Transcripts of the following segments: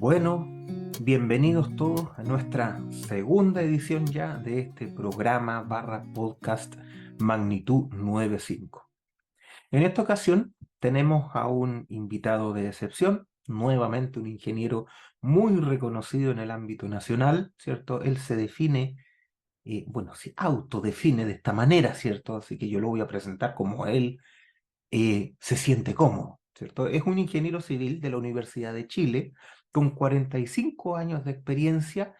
Bueno, bienvenidos todos a nuestra segunda edición ya de este programa barra podcast Magnitud 95. En esta ocasión tenemos a un invitado de excepción, nuevamente un ingeniero muy reconocido en el ámbito nacional, ¿cierto? Él se define, se autodefine de esta manera, ¿cierto? Así que yo lo voy a presentar como él se siente cómodo, ¿cierto? Es un ingeniero civil de la Universidad de Chile con 45 años de experiencia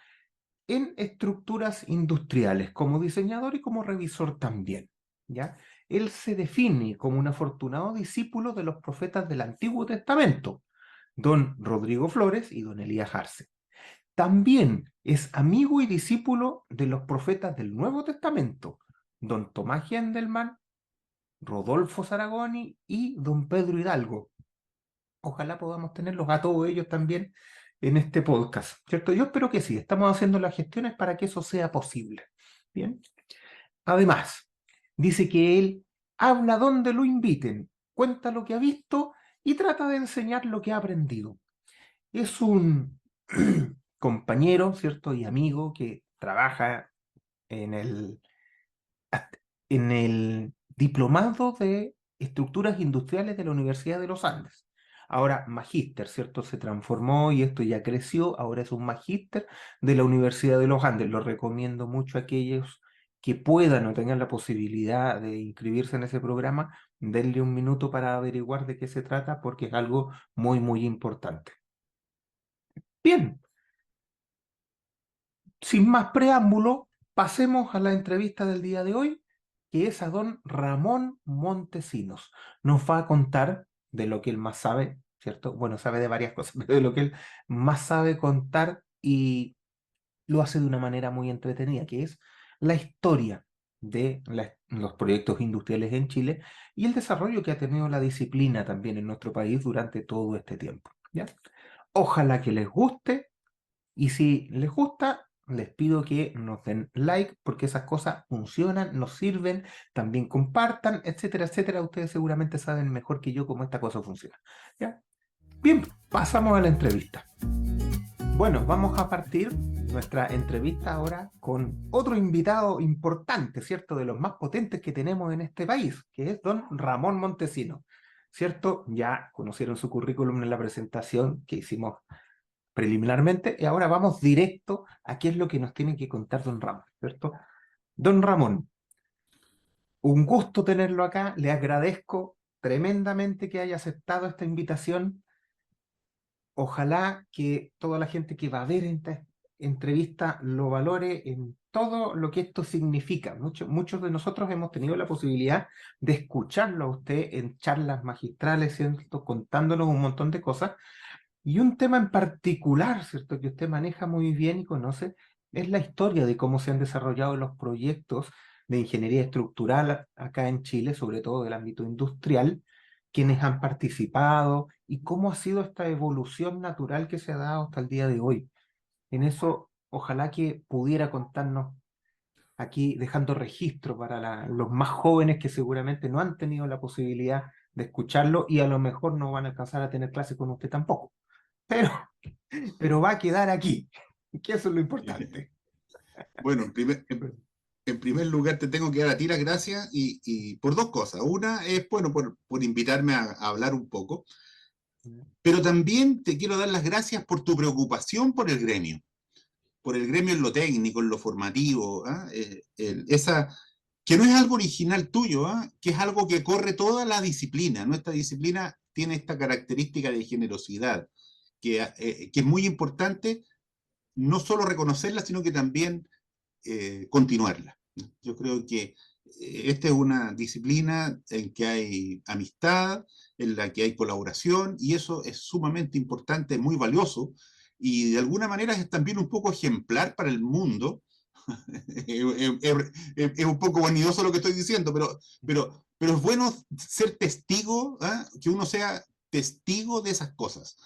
en estructuras industriales, como diseñador y como revisor también, ¿ya? Él se define como un afortunado discípulo de los profetas del Antiguo Testamento, don Rodrigo Flores y don Elías Arce. También es amigo y discípulo de los profetas del Nuevo Testamento, don Tomás Gendelman, Rodolfo Zaragoni y don Pedro Hidalgo. Ojalá podamos tenerlos a todos ellos también en este podcast, ¿cierto? Yo espero que sí, estamos haciendo las gestiones para que eso sea posible. Bien. Además, dice que él habla donde lo inviten, cuenta lo que ha visto y trata de enseñar lo que ha aprendido. Es un compañero, ¿cierto? Y amigo que trabaja en el diplomado de estructuras industriales de la Universidad de los Andes. Ahora magíster, ¿cierto? Se transformó y esto ya creció, ahora es un magíster de la Universidad de los Andes. Lo recomiendo mucho a aquellos que puedan o tengan la posibilidad de inscribirse en ese programa, denle un minuto para averiguar de qué se trata porque es algo muy, muy importante. Bien, sin más preámbulo, pasemos a la entrevista del día de hoy, que es a don Ramón Montesinos. Nos va a contar de lo que él más sabe, ¿cierto? Bueno, sabe de varias cosas, pero de lo que él más sabe contar y lo hace de una manera muy entretenida, que es la historia de los proyectos industriales en Chile y el desarrollo que ha tenido la disciplina también en nuestro país durante todo este tiempo, ¿ya? Ojalá que les guste y si les gusta, les pido que nos den like porque esas cosas funcionan, nos sirven, también compartan, etcétera, etcétera. Ustedes seguramente saben mejor que yo cómo esta cosa funciona. ¿Ya? Bien, pasamos a la entrevista. Bueno, vamos a partir nuestra entrevista ahora con otro invitado importante, ¿cierto? De los más potentes que tenemos en este país, que es don Ramón Montesino, ¿cierto? Ya conocieron su currículum en la presentación que hicimos preliminarmente, y ahora vamos directo a qué es lo que nos tiene que contar don Ramón, ¿cierto? Don Ramón, un gusto tenerlo acá, le agradezco tremendamente que haya aceptado esta invitación. Ojalá que toda la gente que va a ver esta entrevista lo valore en todo lo que esto significa. Muchos de nosotros hemos tenido la posibilidad de escucharlo a usted en charlas magistrales, ¿cierto? Contándonos un montón de cosas. Y un tema en particular, ¿cierto?, que usted maneja muy bien y conoce, es la historia de cómo se han desarrollado los proyectos de ingeniería estructural acá en Chile, sobre todo del ámbito industrial, quienes han participado y cómo ha sido esta evolución natural que se ha dado hasta el día de hoy. En eso, ojalá que pudiera contarnos aquí, dejando registro para los más jóvenes que seguramente no han tenido la posibilidad de escucharlo y a lo mejor no van a alcanzar a tener clase con usted tampoco. Pero pero va a quedar aquí, que eso es lo importante. Bueno, en primer lugar te tengo que dar a ti las gracias y por dos cosas. Una es, bueno, por invitarme a hablar un poco, pero también te quiero dar las gracias por tu preocupación por el gremio en lo técnico, en lo formativo, ¿ah? Que no es algo original tuyo, ¿ah? Que es algo que corre toda la disciplina. Nuestra disciplina tiene esta característica de generosidad, que es muy importante no solo reconocerla, sino que también continuarla. Yo creo que esta es una disciplina en que hay amistad, en la que hay colaboración, y eso es sumamente importante, muy valioso, y de alguna manera es también un poco ejemplar para el mundo. Es un poco vanidoso lo que estoy diciendo, pero es bueno ser testigo, ¿eh? Que uno sea testigo de esas cosas,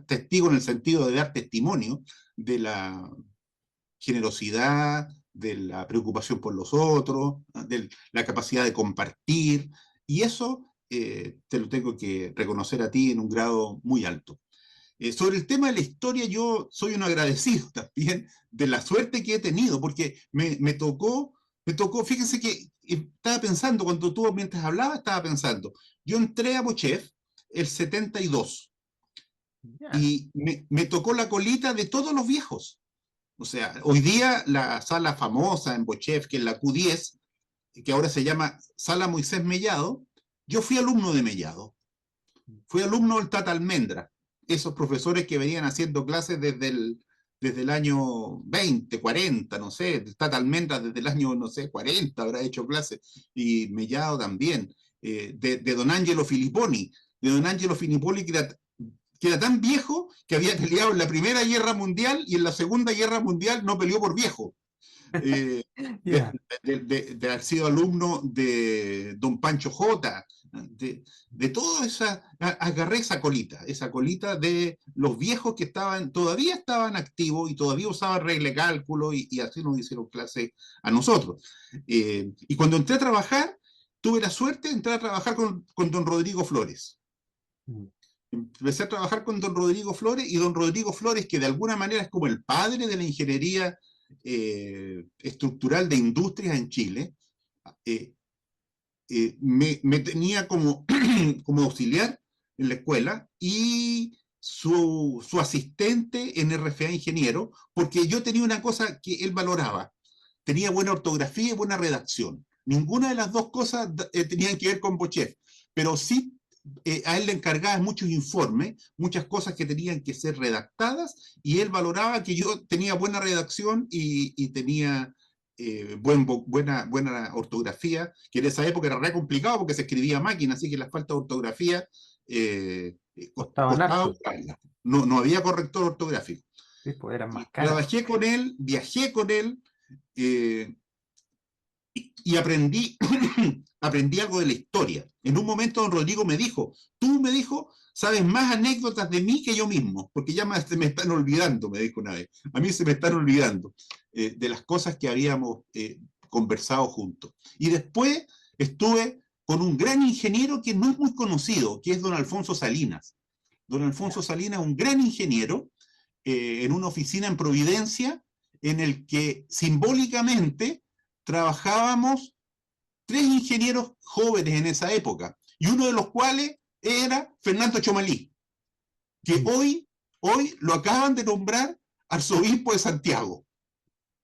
testigo en el sentido de dar testimonio de la generosidad, de la preocupación por los otros, de la capacidad de compartir, y eso te lo tengo que reconocer a ti en un grado muy alto. Sobre el tema de la historia, yo soy un agradecido también de la suerte que he tenido, porque me tocó, fíjense que estaba pensando, cuando tú mientras hablabas, estaba pensando, yo entré a Bochef el 72 Ya. y me tocó la colita de todos los viejos. O sea, hoy día la sala famosa en Bochef, que es la Q10, que ahora se llama Sala Moisés Mellado, yo fui alumno de Mellado. Fui alumno del Tata Almendra, esos profesores que venían haciendo clases desde el año 20, 40, no sé, el Tata Almendra desde el año, no sé, 40 habrá hecho clases, y Mellado también, de don Angelo Filipponi, que era tan viejo que había peleado en la Primera Guerra Mundial y en la Segunda Guerra Mundial no peleó por viejo. Eh, de, Ya. de haber sido alumno de don Pancho J, de toda esa, agarré esa colita de los viejos que todavía estaban activos y todavía usaban regla de cálculo y así nos hicieron clase a nosotros. Y cuando entré a trabajar, tuve la suerte de entrar a trabajar con don Rodrigo Flores. Mm. Empecé a trabajar con don Rodrigo Flores y don Rodrigo Flores, que de alguna manera es como el padre de la ingeniería estructural de industrias en Chile, eh, me tenía como, como auxiliar en la escuela y su asistente en RFA ingeniero, porque yo tenía una cosa que él valoraba, tenía buena ortografía y buena redacción. Ninguna de las dos cosas tenían que ver con Bochef, pero sí a él le encargaba muchos informes, muchas cosas que tenían que ser redactadas, y él valoraba que yo tenía buena redacción y tenía buena ortografía, que en esa época era re complicado porque se escribía a máquina, así que la falta de ortografía Costaban costaba harto. buscarla. No, no había corrector ortográfico. Sí, pues eran más Y caras. trabajé con él, viajé con él, eh, y aprendí, aprendí algo de la historia. En un momento don Rodrigo me dijo, tú me dijo, sabes más anécdotas de mí que yo mismo, porque ya se me están olvidando, me dijo una vez. A mí se me están olvidando de las cosas que habíamos conversado juntos. Y después estuve con un gran ingeniero que no es muy conocido, que es don Alfonso Salinas. Don Alfonso Ya. Salinas, un gran ingeniero, en una oficina en Providencia, en el que simbólicamente trabajábamos tres ingenieros jóvenes en esa época, y uno de los cuales era Fernando Chomalí, que Mm. hoy lo acaban de nombrar arzobispo de Santiago.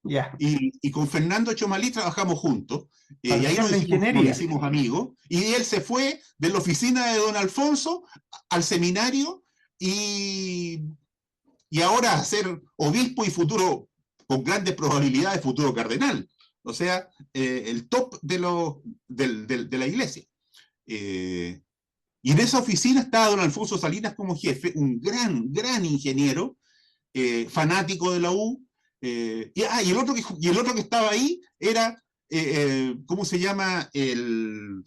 Ya. Y con Fernando Chomalí trabajamos juntos, y ahí Partieron la nos ingeniería. hicimos amigos, y él se fue de la oficina de don Alfonso al seminario, y, y ahora a ser obispo y futuro, con grandes probabilidades, futuro cardenal. O sea, el top de la iglesia. Eh, y en esa oficina estaba don Alfonso Salinas como jefe, un gran ingeniero, fanático de la U. Y el otro que estaba ahí era, ¿cómo se llama? El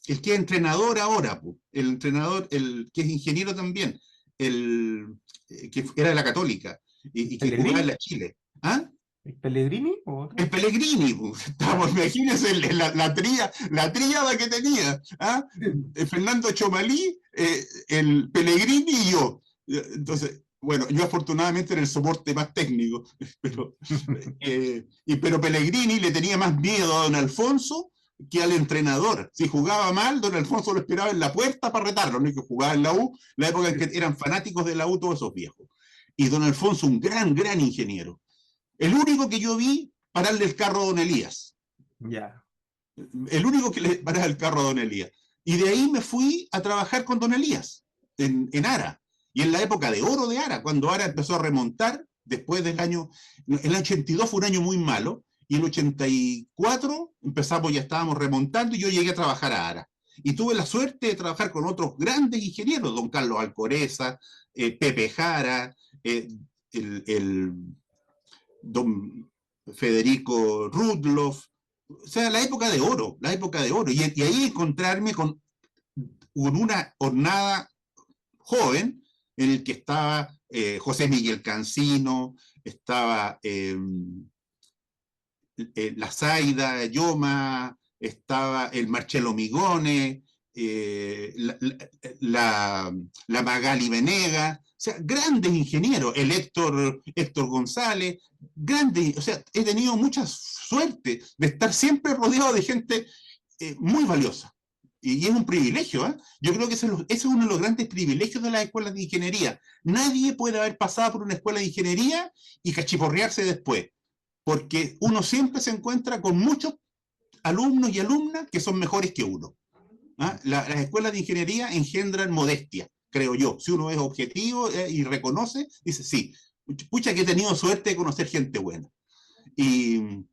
que es entrenador ahora, el entrenador, el que es ingeniero también, que era de la Católica y que jugaba en ¿Pellegrini? la Chile. ¿Ah? ¿El Pellegrini o otro? El Pellegrini, estamos, imagínense la tríada que tenía. ¿Ah? Fernando Chomalí, el Pellegrini y yo. Entonces, bueno, yo afortunadamente era el soporte más técnico, pero Pellegrini le tenía más miedo a don Alfonso que al entrenador. Si jugaba mal, don Alfonso lo esperaba en la puerta para retarlo, no es que jugaba en la U, la época en que eran fanáticos de la U todos esos viejos. Y don Alfonso, un gran ingeniero. El único que yo vi pararle el carro a don Elías. Ya. El único que le paraba el carro a don Elías. Y de ahí me fui a trabajar con don Elías, en Ara. Y en la época de oro de Ara, cuando Ara empezó a remontar, después del año, el 82 fue un año muy malo, y el 84 empezamos, ya estábamos remontando, y yo llegué a trabajar a Ara. Y tuve la suerte de trabajar con otros grandes ingenieros, don Carlos Alcoreza, Pepe Jara, el don Federico Rudloff, o sea, la época de oro, la época de oro. Y ahí encontrarme con una jornada joven en el que estaba José Miguel Cancino, estaba la Zaida Yoma, estaba el Marcello Migone, la Magali Venega, o sea, grandes ingenieros, el Héctor González, grandes, o sea, he tenido mucha suerte de estar siempre rodeado de gente muy valiosa. Y es un privilegio, ¿eh? Yo creo que ese es uno de los grandes privilegios de las escuelas de ingeniería. Nadie puede haber pasado por una escuela de ingeniería y cachiporrearse después, porque uno siempre se encuentra con muchos alumnos y alumnas que son mejores que uno. ¿Ah? Las escuelas de ingeniería engendran modestia, creo yo. Si uno es objetivo y reconoce, dice, sí, pucha que he tenido suerte de conocer gente buena. Y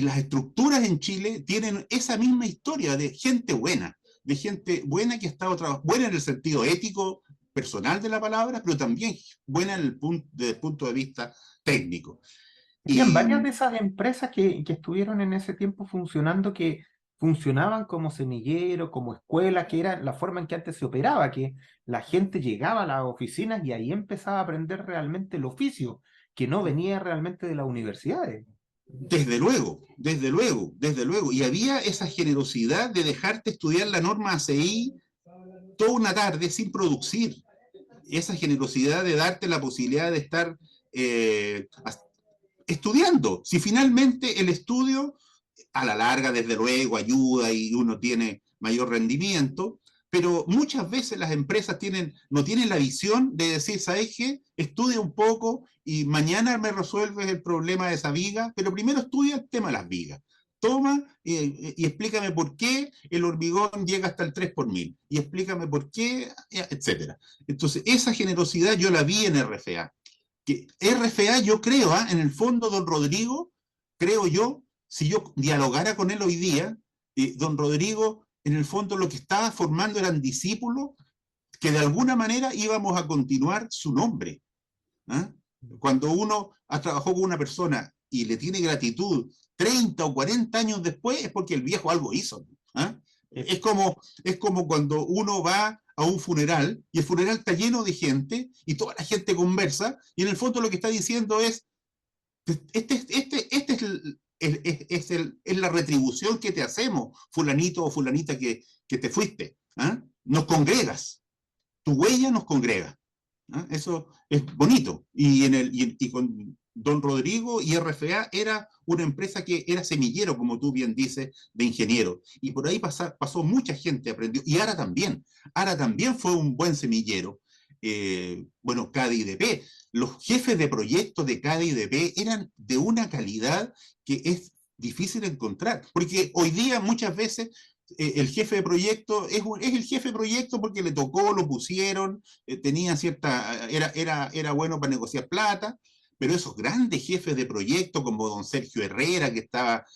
las estructuras en Chile tienen esa misma historia de gente buena que ha estado buena en el sentido ético, personal de la palabra, pero también buena desde el punto de vista técnico. Habían varias Y de esas empresas que estuvieron en ese tiempo funcionando, que funcionaban como semillero, como escuela, que era la forma en que antes se operaba, que la gente llegaba a las oficinas y ahí empezaba a aprender realmente el oficio, que no venía realmente de las universidades. desde luego, desde luego, desde luego. Y había esa generosidad de dejarte estudiar la norma ACI toda una tarde sin producir. Esa generosidad de darte la posibilidad de estar estudiando. Si finalmente el estudio, a la larga, desde luego, ayuda y uno tiene mayor rendimiento, pero muchas veces las empresas no tienen la visión de decir, ¿sabes qué? Estudia un poco y mañana me resuelves el problema de esa viga, pero primero estudia el tema de las vigas. Toma y explícame por qué el hormigón llega hasta el 3 por mil. Y explícame por qué, etcétera. Entonces, esa generosidad yo la vi en RFA. Que RFA, yo creo, en el fondo, don Rodrigo, creo yo, si yo dialogara con él hoy día, don Rodrigo, en el fondo lo que estaba formando eran discípulos que de alguna manera íbamos a continuar su nombre. ¿Ah? Cuando uno ha trabajado con una persona y le tiene gratitud 30 o 40 años después, es porque el viejo algo hizo. ¿Ah? Es como cuando uno va a un funeral y el funeral está lleno de gente y toda la gente conversa y en el fondo lo que está diciendo es, este es la retribución que te hacemos, fulanito o fulanita que te fuiste. ¿Ah? Nos congregas, tu huella nos congrega. ¿Ah? Eso es bonito. Y con Don Rodrigo y RFA era una empresa que era semillero, como tú bien dices, de ingeniero. Y por ahí pasó mucha gente, aprendió. Y Ara también. Ara también fue un buen semillero. Bueno, CADIDP. Los jefes de proyectos de CADIDP eran de una calidad que es difícil de encontrar. Porque hoy día muchas veces el jefe de proyecto es el jefe de proyecto porque le tocó, lo pusieron, tenía era bueno para negociar plata, pero esos grandes jefes de proyecto como don Sergio Herrera, que estaba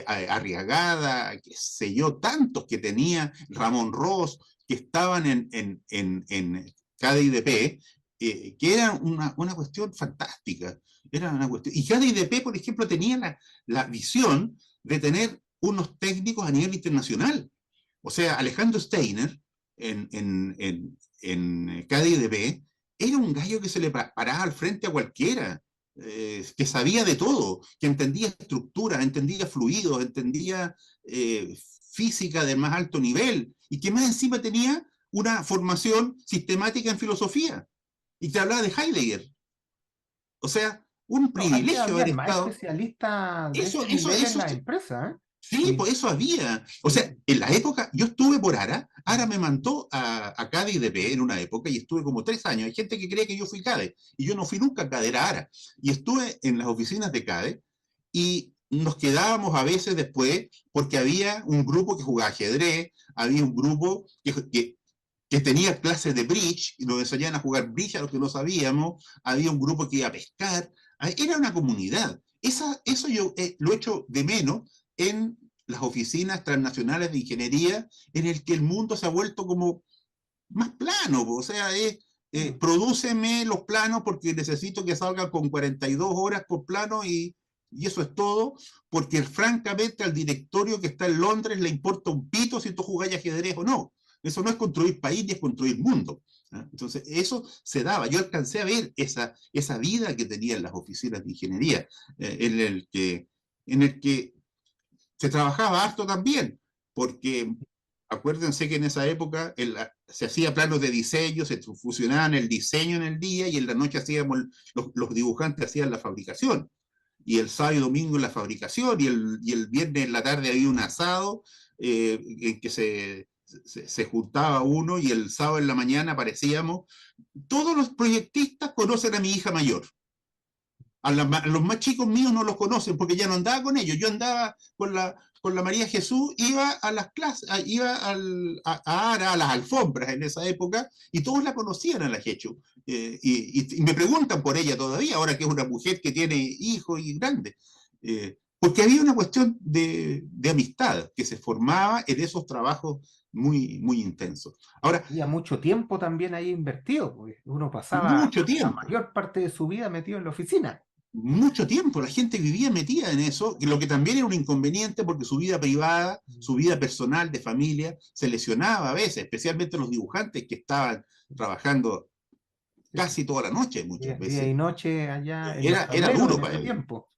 Arriagada, qué sé yo, tantos que tenía, Ramón Ross, que estaban en KDIDP, que era una cuestión fantástica. Era una cuestión. Y KDIDP, por ejemplo, tenía la visión de tener unos técnicos a nivel internacional. O sea, Alejandro Steiner en KDDB era un gallo que se le paraba al frente a cualquiera, que sabía de todo, que entendía estructuras, entendía fluidos, entendía física del más alto nivel y que más encima tenía una formación sistemática en filosofía y te hablaba de Heidegger. O sea, un No, antes privilegio haber habían más estado. especialistas de Eso, ese eso, nivel en eso, la empresa, ¿eh? sí, Sí, por eso había. O sí. sea, en la época, yo estuve por Ara, Ara me mandó a Cádiz de P en una época y estuve como 3 años. Hay gente que cree que yo fui CADE y yo no fui nunca CADE, era Ara. Y estuve en las oficinas de CADE y nos quedábamos a veces después porque había un grupo que jugaba ajedrez, había un grupo que tenía clases de bridge y nos enseñaban a jugar bridge a los que no sabíamos, había un grupo que iba a pescar, era una comunidad. Eso yo lo echo de menos en las oficinas transnacionales de ingeniería, en el que el mundo se ha vuelto como más plano, o sea, prodúceme los planos porque necesito que salgan con 42 horas por plano y eso es todo, porque francamente al directorio que está en Londres le importa un pito si tú jugás ajedrez o no. Eso no es construir país ni es construir mundo. ¿Ah? Entonces, eso se daba. Yo alcancé a ver esa vida que tenían las oficinas de ingeniería, en el que se trabajaba harto también, porque acuérdense que en esa época se hacía planos de diseño, se fusionaban el diseño en el día y en la noche hacíamos, los dibujantes hacían la fabricación. Y el sábado y domingo en la fabricación, y el viernes en la tarde había un asado en que se juntaba uno, y el sábado en la mañana aparecíamos. Todos los proyectistas conocen a mi hija mayor. A los más chicos míos no los conocen porque ya no andaba con ellos. Yo andaba con la María Jesús, iba a las clases, iba a las alfombras en esa época, y todos la conocían a la Jechu. Y me preguntan por ella todavía, ahora que es una mujer que tiene hijos y grande. Porque había una cuestión de amistad que se formaba en esos trabajos muy, muy intensos. Ahora, Había mucho tiempo también ahí invertido, porque uno pasaba mucho la tiempo. mayor parte de su vida metido en la oficina. Mucho tiempo, la gente vivía metida en eso, lo que también era un inconveniente porque su vida privada, su vida personal de familia, se lesionaba a veces, especialmente los dibujantes que estaban trabajando casi toda la noche muchas Día y veces. noche allá en los Era tableros duro en para ese ellos. tiempo.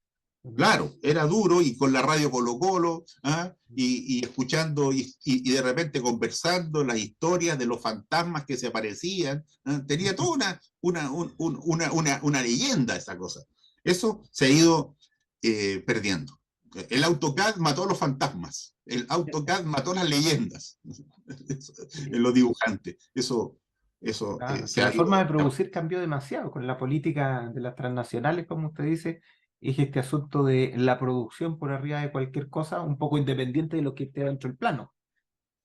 Claro, era duro, y con la radio Colo Colo, ¿ah? Y escuchando y de repente conversando las historias de los fantasmas que se aparecían. ¿Ah? Tenía toda una leyenda esa cosa. Eso se ha ido perdiendo. El AutoCAD mató a los fantasmas, el AutoCAD mató las leyendas en los dibujantes. Eso Claro, que se ha la forma de ido. producir cambió demasiado con la política de las transnacionales, como usted dice, y este asunto de la producción por arriba de cualquier cosa, un poco independiente de lo que esté dentro del plano.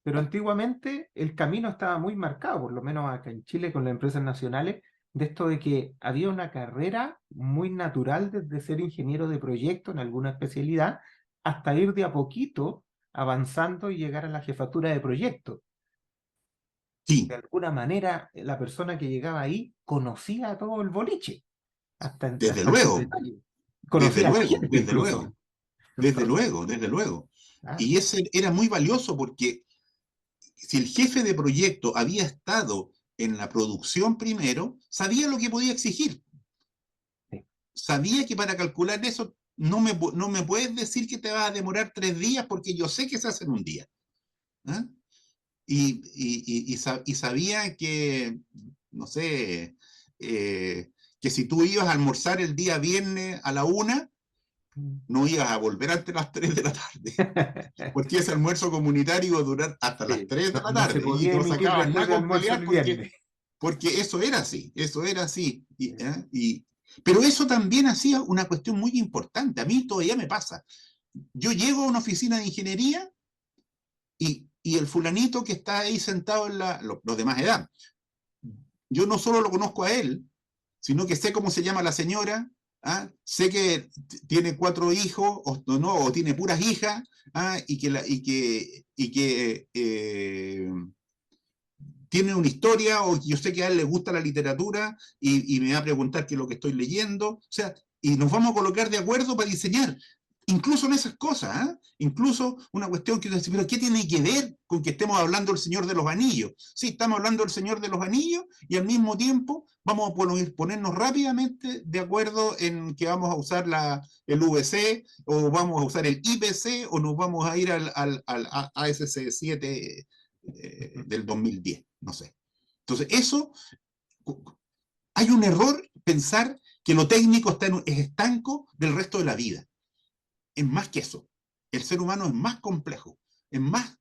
Pero antiguamente el camino estaba muy marcado, por lo menos acá en Chile con las empresas nacionales, de esto de que había una carrera muy natural desde ser ingeniero de proyecto en alguna especialidad hasta ir de a poquito avanzando y llegar a la jefatura de proyecto. De Sí, alguna manera, la persona que llegaba ahí conocía todo el boliche, desde hasta sus luego, detalles. desde Conocía a la luego, gente desde incluso. luego. Desde Entonces, luego, desde luego. claro, Y ese era muy valioso porque si el jefe de proyecto había estado en la producción primero, sabía lo que podía exigir. sí, Sabía que para calcular eso no me puedes decir que te vas a demorar 3 días porque yo sé que se hace en un día. ¿Ah? Y sabía que, no sé, que si tú ibas a almorzar el día viernes a la 1, no ibas a volver antes de las 3 de la tarde. Porque ese almuerzo comunitario iba a durar hasta las sí, 3 de no, la no se tarde, y podía no emitir sacaban después nada del con almuerzo pelear el viernes. porque eso era así, eso era así. Sí, Pero eso también hacía una cuestión muy importante. A mí todavía me pasa. Yo llego a una oficina de ingeniería y el fulanito que está ahí sentado en los demás edad, yo no solo lo conozco a él, sino que sé cómo se llama la señora. ¿Ah? Sé que tiene 4 hijos, o tiene puras hijas. ¿Ah? Y que tiene una historia, o yo sé que a él le gusta la literatura y me va a preguntar qué es lo que estoy leyendo. O sea, y nos vamos a colocar de acuerdo para diseñar. Incluso en esas cosas, ¿eh? Incluso una cuestión que dice, pero ¿qué tiene que ver con que estemos hablando del Señor de los Anillos? Sí, estamos hablando del Señor de los Anillos, y al mismo tiempo vamos a ponernos rápidamente de acuerdo en que vamos a usar el VC, o vamos a usar el IPC, o nos vamos a ir al ASC7 del 2010, no sé. Entonces, hay un error pensar que lo técnico es estanco del resto de la vida. Es más que eso. El ser humano es más complejo, es más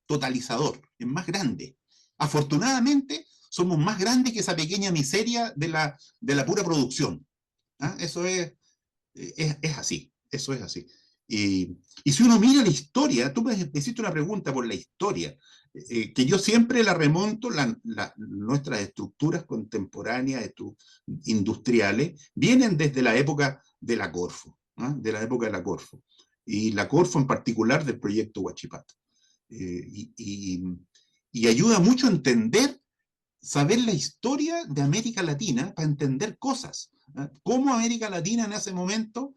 totalizador, es más grande. Afortunadamente, somos más grandes que esa pequeña miseria de la pura producción. ¿Ah? Eso es así, eso es así. Y si uno mira la historia, tú me hiciste una pregunta por la historia, que yo siempre la remonto, nuestras estructuras contemporáneas, industriales, vienen desde la época de la Corfo, ¿ah? De la época de la Corfo. Y la Corfo en particular del proyecto Huachipato. Eh, y, y, y ayuda mucho a entender, saber la historia de América Latina para entender cosas. ¿Eh? Cómo América Latina en ese momento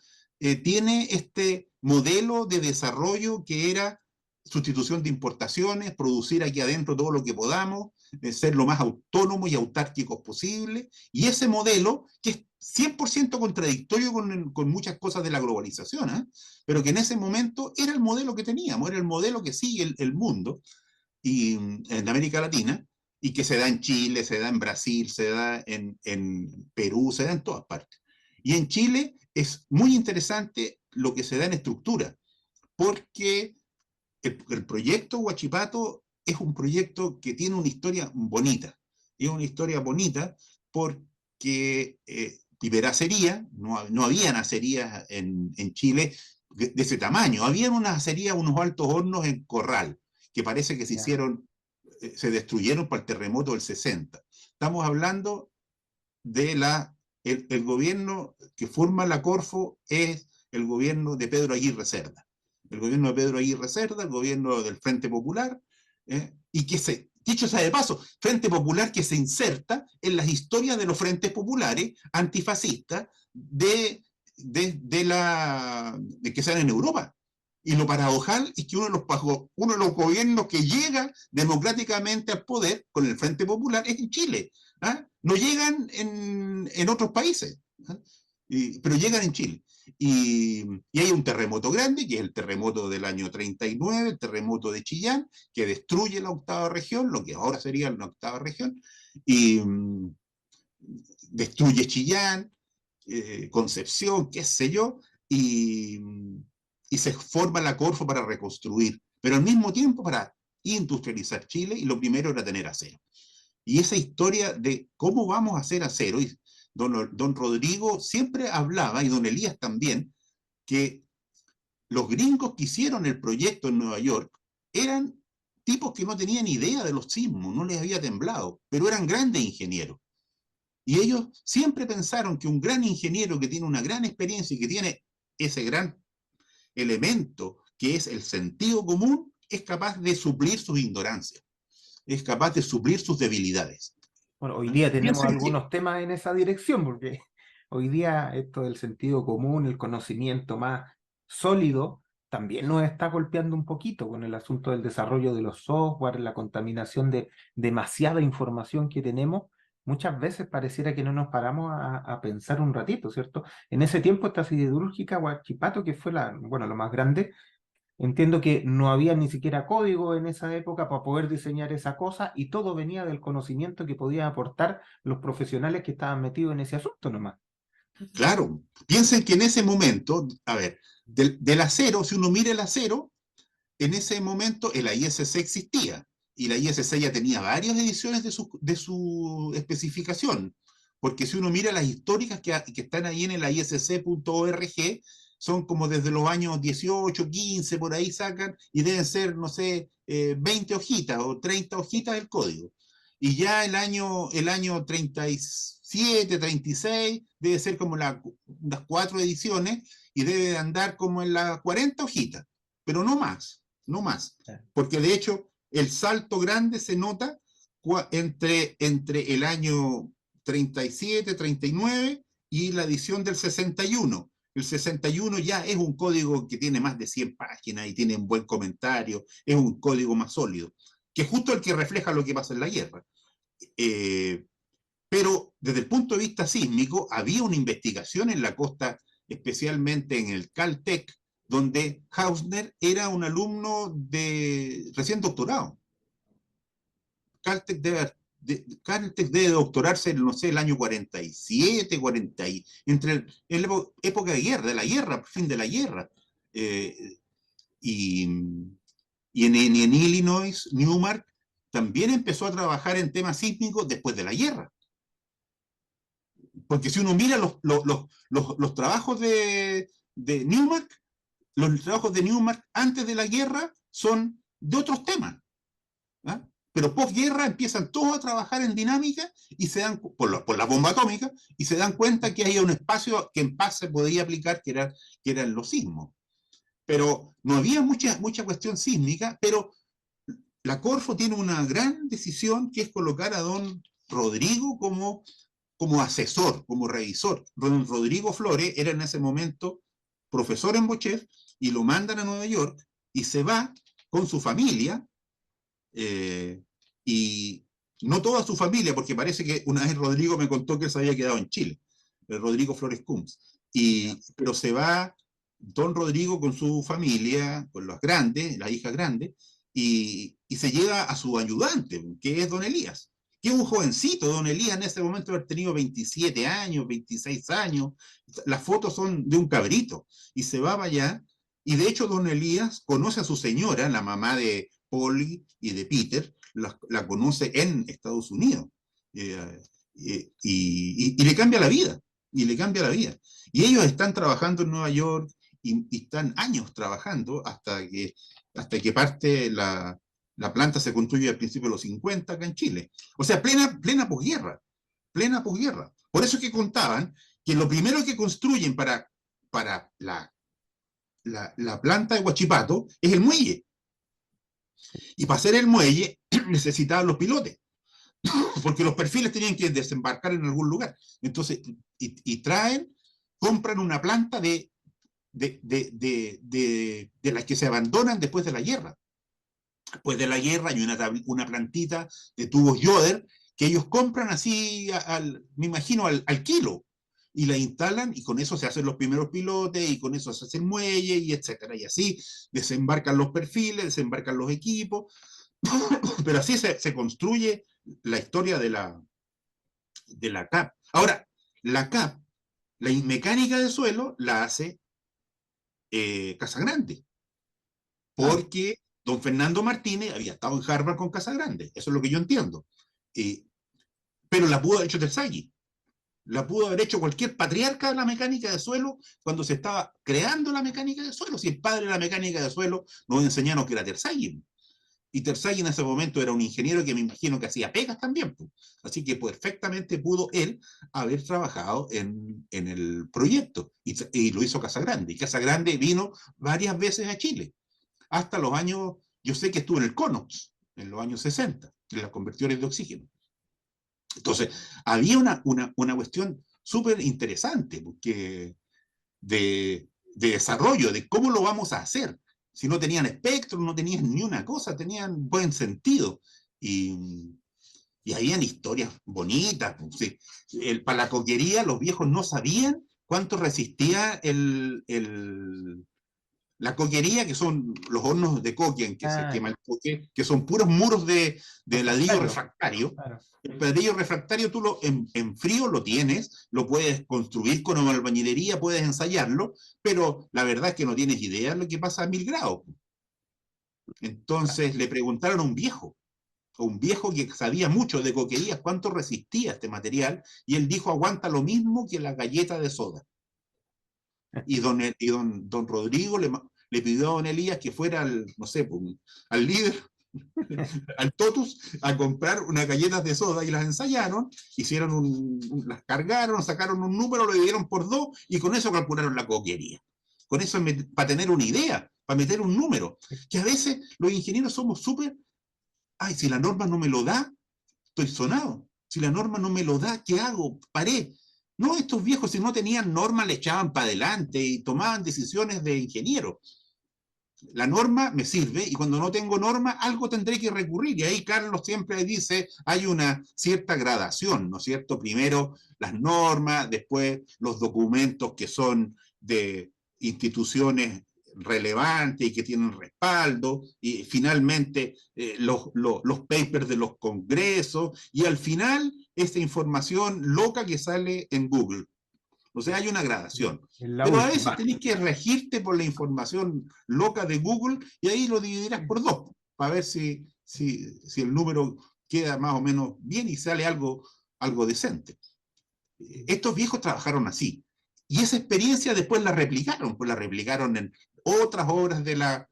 tiene este modelo de desarrollo que era sustitución de importaciones, producir aquí adentro todo lo que podamos, ser lo más autónomos y autárquicos posible, y ese modelo que es 100% contradictorio con muchas cosas de la globalización, ¿eh? Pero que en ese momento era el modelo que teníamos, era el modelo que sigue el mundo, y en América Latina, y que se da en Chile, se da en Brasil, se da en Perú, se da en todas partes. Y en Chile es muy interesante lo que se da en estructura, porque el proyecto Huachipato es un proyecto que tiene una historia bonita. Y es una historia bonita porque Iberá acería, no había acerías en Chile de ese tamaño. Habían unas acerías, unos altos hornos en Corral, que parece que se Ya. hicieron, se destruyeron para el terremoto del 60. Estamos hablando de el gobierno que forma la Corfo es el gobierno de Pedro Aguirre Cerda. El gobierno de Pedro Aguirre Cerda, el gobierno del Frente Popular, y que dicho sea de paso, Frente Popular que se inserta en las historias de los frentes populares antifascistas de que se dan en Europa. Y lo paradojal es que uno de los gobiernos que llega democráticamente al poder con el Frente Popular es en Chile. ¿Ah? No llegan en otros países, ¿ah? Pero llegan en Chile. Y hay un terremoto grande, que es el terremoto del año 39, el terremoto de Chillán, que destruye la octava región, lo que ahora sería la octava región, y destruye Chillán, Concepción, qué sé yo, y, y se forma la Corfo para reconstruir, pero al mismo tiempo para industrializar Chile, y lo primero era tener acero. Y esa historia de cómo vamos a hacer acero, y don Rodrigo siempre hablaba, y don Elías también, que los gringos que hicieron el proyecto en Nueva York eran tipos que no tenían idea de los sismos, no les había temblado, pero eran grandes ingenieros. Y ellos siempre pensaron que un gran ingeniero que tiene una gran experiencia y que tiene ese gran elemento que es el sentido común, es capaz de suplir sus ignorancias, es capaz de suplir sus debilidades. Bueno, hoy día tenemos Piensen que, algunos temas en esa dirección, porque hoy día esto del sentido común, el conocimiento más sólido, también nos está golpeando un poquito con el asunto del desarrollo de los software, la contaminación de demasiada información que tenemos. Muchas veces pareciera que no nos paramos a pensar un ratito, ¿cierto? En ese tiempo esta siderúrgica Huachipato, que fue bueno, lo más grande. Entiendo que no había ni siquiera código en esa época para poder diseñar esa cosa y todo venía del conocimiento que podían aportar los profesionales que estaban metidos en ese asunto nomás. claro, piensen que en ese momento, a ver, del acero, si uno mira el acero, en ese momento el ISC existía y la ISC ya tenía varias ediciones de su especificación, porque si uno mira las históricas que están ahí en el isc.org, son como desde los años 18, 15, por ahí sacan, y deben ser, no sé, 20 hojitas o 30 hojitas del código. Y ya el año 37, 36, debe ser como las 4 ediciones, y debe de andar como en las 40 hojitas, pero no más, no más. Porque de hecho, el salto grande se nota entre el año 37, 39 y la edición del 61. El 61 ya es un código que tiene más de 100 páginas y tiene un buen comentario, es un código más sólido, que es justo el que refleja lo que pasa en la guerra. Eh, pero desde el punto de vista sísmico, había una investigación en la costa, especialmente en el Caltech, donde Hausner era un alumno de recién doctorado. Caltech debe doctorarse, no sé, el año 47, 40, en la época de guerra, de la guerra, fin de la guerra. Eh, y, y en Illinois, Newmark también empezó a trabajar en temas sísmicos después de la guerra. Porque si uno mira los trabajos de Newmark, los trabajos de Newmark antes de la guerra son de otros temas. ¿Ah? Pero posguerra empiezan todos a trabajar en dinámica y se dan, por la bomba atómica, y se dan cuenta que hay un espacio que en paz se podía aplicar, que eran los sismos. Pero no había mucha cuestión sísmica, pero la Corfo tiene una gran decisión, que es colocar a don Rodrigo como asesor, como revisor. Don Rodrigo Flores era en ese momento profesor en Bochef, y lo mandan a Nueva York y se va con su familia, y no toda su familia, porque parece que una vez Rodrigo me contó que él se había quedado en Chile, Rodrigo Flores Cums, pero se va don Rodrigo con su familia, con las grandes, las hijas grandes, y se lleva a su ayudante, que es don Elías, que es un jovencito. Don Elías en ese momento haber tenido 27 años, 26 años, las fotos son de un cabrito, y se va para allá, y de hecho don Elías conoce a su señora, la mamá de Polly y de Peter, la conoce en Estados Unidos, y le cambia la vida, y le cambia la vida. Y ellos están trabajando en Nueva York, y están años trabajando hasta que parte la planta se construye al principio de los 50 acá en Chile. O sea, plena posguerra, plena posguerra. Por eso es que contaban que lo primero que construyen para la planta de Huachipato es el muelle. Y para hacer el muelle necesitaban los pilotes, porque los perfiles tenían que desembarcar en algún lugar. Entonces, compran una planta de las que se abandonan después de la guerra. Después de la guerra hay una plantita de tubos Yoder que ellos compran así, me imagino, al kilo, y la instalan, y con eso se hacen los primeros pilotes, y con eso se hace el muelle, y etcétera. Y así desembarcan los perfiles, desembarcan los equipos, pero así se construye la historia de la CAP. Ahora, la CAP, la mecánica de suelo, la hace Casagrande, porque don Fernando Martínez había estado en Harvard con Casagrande, eso es lo que yo entiendo. Pero la pudo haber hecho Terzaghi, la pudo haber hecho cualquier patriarca de la mecánica de suelo cuando se estaba creando la mecánica de suelo. Si el padre de la mecánica de suelo nos enseñaron que era Terzaghi. Y Terzaghi en ese momento era un ingeniero que me imagino que hacía pegas también. Así que perfectamente pudo él haber trabajado en el proyecto. Y lo hizo Casagrande. Y Casagrande vino varias veces a Chile. Hasta los años, yo sé que estuvo en el CONOX, en los años 60, en las convertidores de oxígeno. Entonces, había una cuestión súper interesante porque de desarrollo, de cómo lo vamos a hacer. Si no tenían espectro, no tenían ni una cosa, tenían buen sentido. Y habían historias bonitas. Sí. Para la coquería, los viejos no sabían cuánto resistía la coquería, que son los hornos de coque en que se quema el coque, que son puros muros de ladrillo refractario. Claro. El ladrillo refractario tú en frío lo tienes, lo puedes construir con una albañilería, puedes ensayarlo, pero la verdad es que no tienes idea de lo que pasa a 1000 grados. Entonces le preguntaron a un viejo que sabía mucho de coquerías, cuánto resistía este material, y él dijo: aguanta lo mismo que la galleta de soda. Y don Rodrigo le pidió a don Elías que fuera al líder, al Totus, a comprar unas galletas de soda, y las ensayaron, las cargaron, sacaron un número, lo dividieron por 2, y con eso calcularon la coquería. Con eso, para tener una idea, para meter un número, que a veces los ingenieros somos súper, si la norma no me lo da, estoy sonado. Si la norma no me lo da, ¿qué hago? Paré. No, estos viejos, si no tenían norma, le echaban para adelante y tomaban decisiones de ingeniero. La norma me sirve, y cuando no tengo norma, algo tendré que recurrir. Y ahí Carlos siempre dice, hay una cierta gradación, ¿no es cierto? Primero las normas, después los documentos que son de instituciones relevantes y que tienen respaldo, y finalmente los papers de los congresos, y al final esta información loca que sale en Google. O sea, hay una gradación. Pero a veces tenés que regirte por la información loca de Google, y ahí lo dividirás por 2, para ver si el número queda más o menos bien y sale algo decente. Estos viejos trabajaron así. Y esa experiencia después la replicaron, pues la replicaron en otras obras de la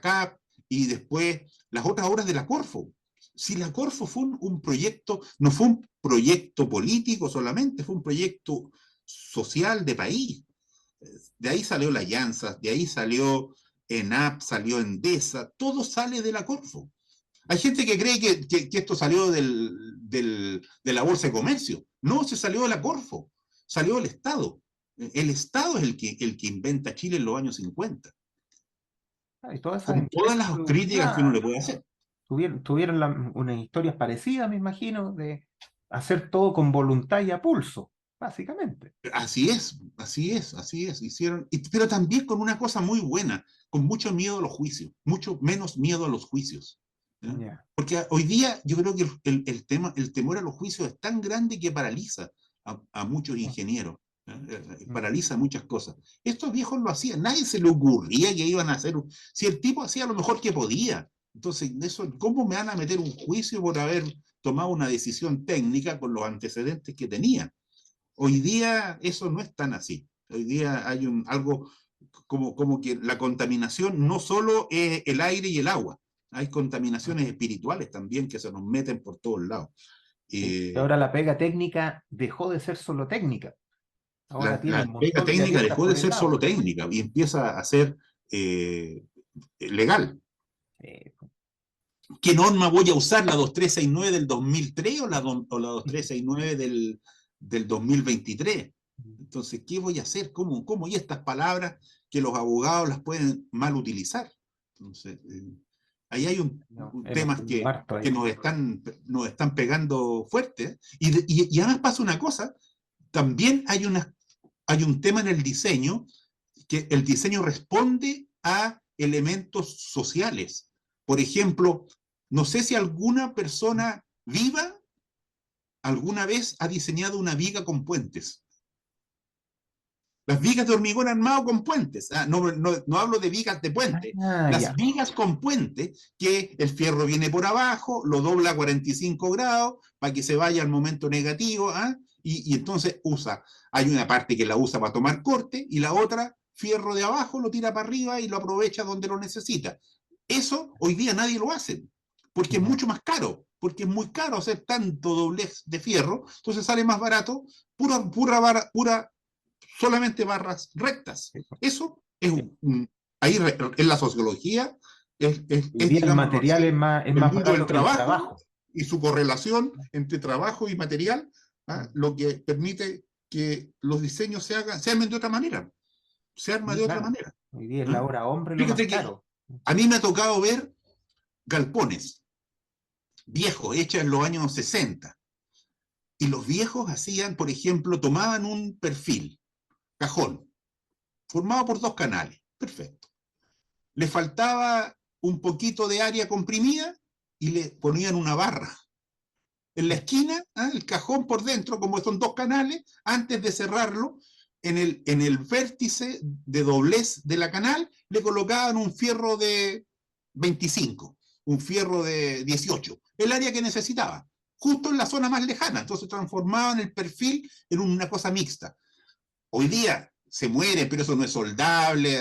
CAP, y después las otras obras de la Corfo. Si la Corfo fue un proyecto, no fue un proyecto político solamente, fue un proyecto social de país. De ahí salió la Alianza, de ahí salió ENAP, salió Endesa, todo sale de la Corfo. Hay gente que cree que esto salió de la Bolsa de Comercio. No, se salió de la Corfo, salió del Estado. El Estado es el que inventa Chile en los años 50, Y todas esas con todas empresas las críticas que uno le puede hacer. tuvieron unas historias parecidas, me imagino, de hacer todo con voluntad y a pulso, básicamente. Así es, así es, así es. Hicieron, pero también con una cosa muy buena, con mucho miedo a los juicios, mucho menos miedo a los juicios. ¿Ya? Ya. Porque hoy día yo creo que el temor a los juicios es tan grande que paraliza a muchos ingenieros, ¿ya? Paraliza muchas cosas. Estos viejos lo hacían, nadie se le ocurría que iban a hacer, si el tipo hacía lo mejor que podía. Entonces, eso, ¿cómo me van a meter un juicio por haber tomado una decisión técnica con los antecedentes que tenía? Hoy día eso no es tan así. Hoy día hay algo como que la contaminación no solo es el aire y el agua, hay contaminaciones espirituales también que se nos meten por todos lados. Sí. Y Eh, ahora la pega técnica dejó de ser solo técnica. Ahora tiene la un pega montón de técnica aristas dejó de por el ser solo lado. técnica y empieza a ser legal. Eh, ¿Qué norma voy a usar? ¿La 2369 del 2003 o la 2369 del 2023? Entonces, ¿qué voy a hacer? ¿Cómo? Y estas palabras que los abogados las pueden mal utilizar. Entonces, ahí hay no, un hemos temas tenido harto que ahí. nos están pegando fuerte. Y además pasa una cosa, también hay un tema en el diseño, que el diseño responde a elementos sociales. Por ejemplo, no sé si alguna persona viva alguna vez ha diseñado una viga con puentes. Las vigas de hormigón armado con puentes. No hablo de vigas de puente. Ah, Las ya. vigas con puente, que el fierro viene por abajo, lo dobla a 45 grados para que se vaya al momento negativo. Y entonces hay una parte que la usa para tomar corte y la otra, fierro de abajo, lo tira para arriba y lo aprovecha donde lo necesita. Eso hoy día nadie lo hace, porque es Ya. mucho más caro, porque es muy caro hacer tanto doblez de fierro, entonces sale más barato, pura solamente barras rectas. Sí, pues, Eso es sí. ahí en la sociología, Hoy día el digámoslo material así, es el más mundo del barato que el trabajo trabajo. y su correlación entre trabajo y material, lo que permite que los diseños se armen de otra manera, se arma Sí, de otra claro. manera. Hoy día es la ¿Ah? hora hombre lo más Fíjate que caro. a mí me ha tocado ver galpones viejos, hechos en los años 60, y los viejos hacían, por ejemplo, tomaban un perfil, cajón, formado por dos canales, perfecto. Le faltaba un poquito de área comprimida y le ponían una barra. En la esquina, el cajón por dentro, como son dos canales, antes de cerrarlo, en el vértice de doblez de la canal, le colocaban un fierro de 25, un fierro de 18, el área que necesitaba, justo en la zona más lejana. Entonces transformaban el perfil en una cosa mixta. Hoy día se muere, pero eso no es soldable,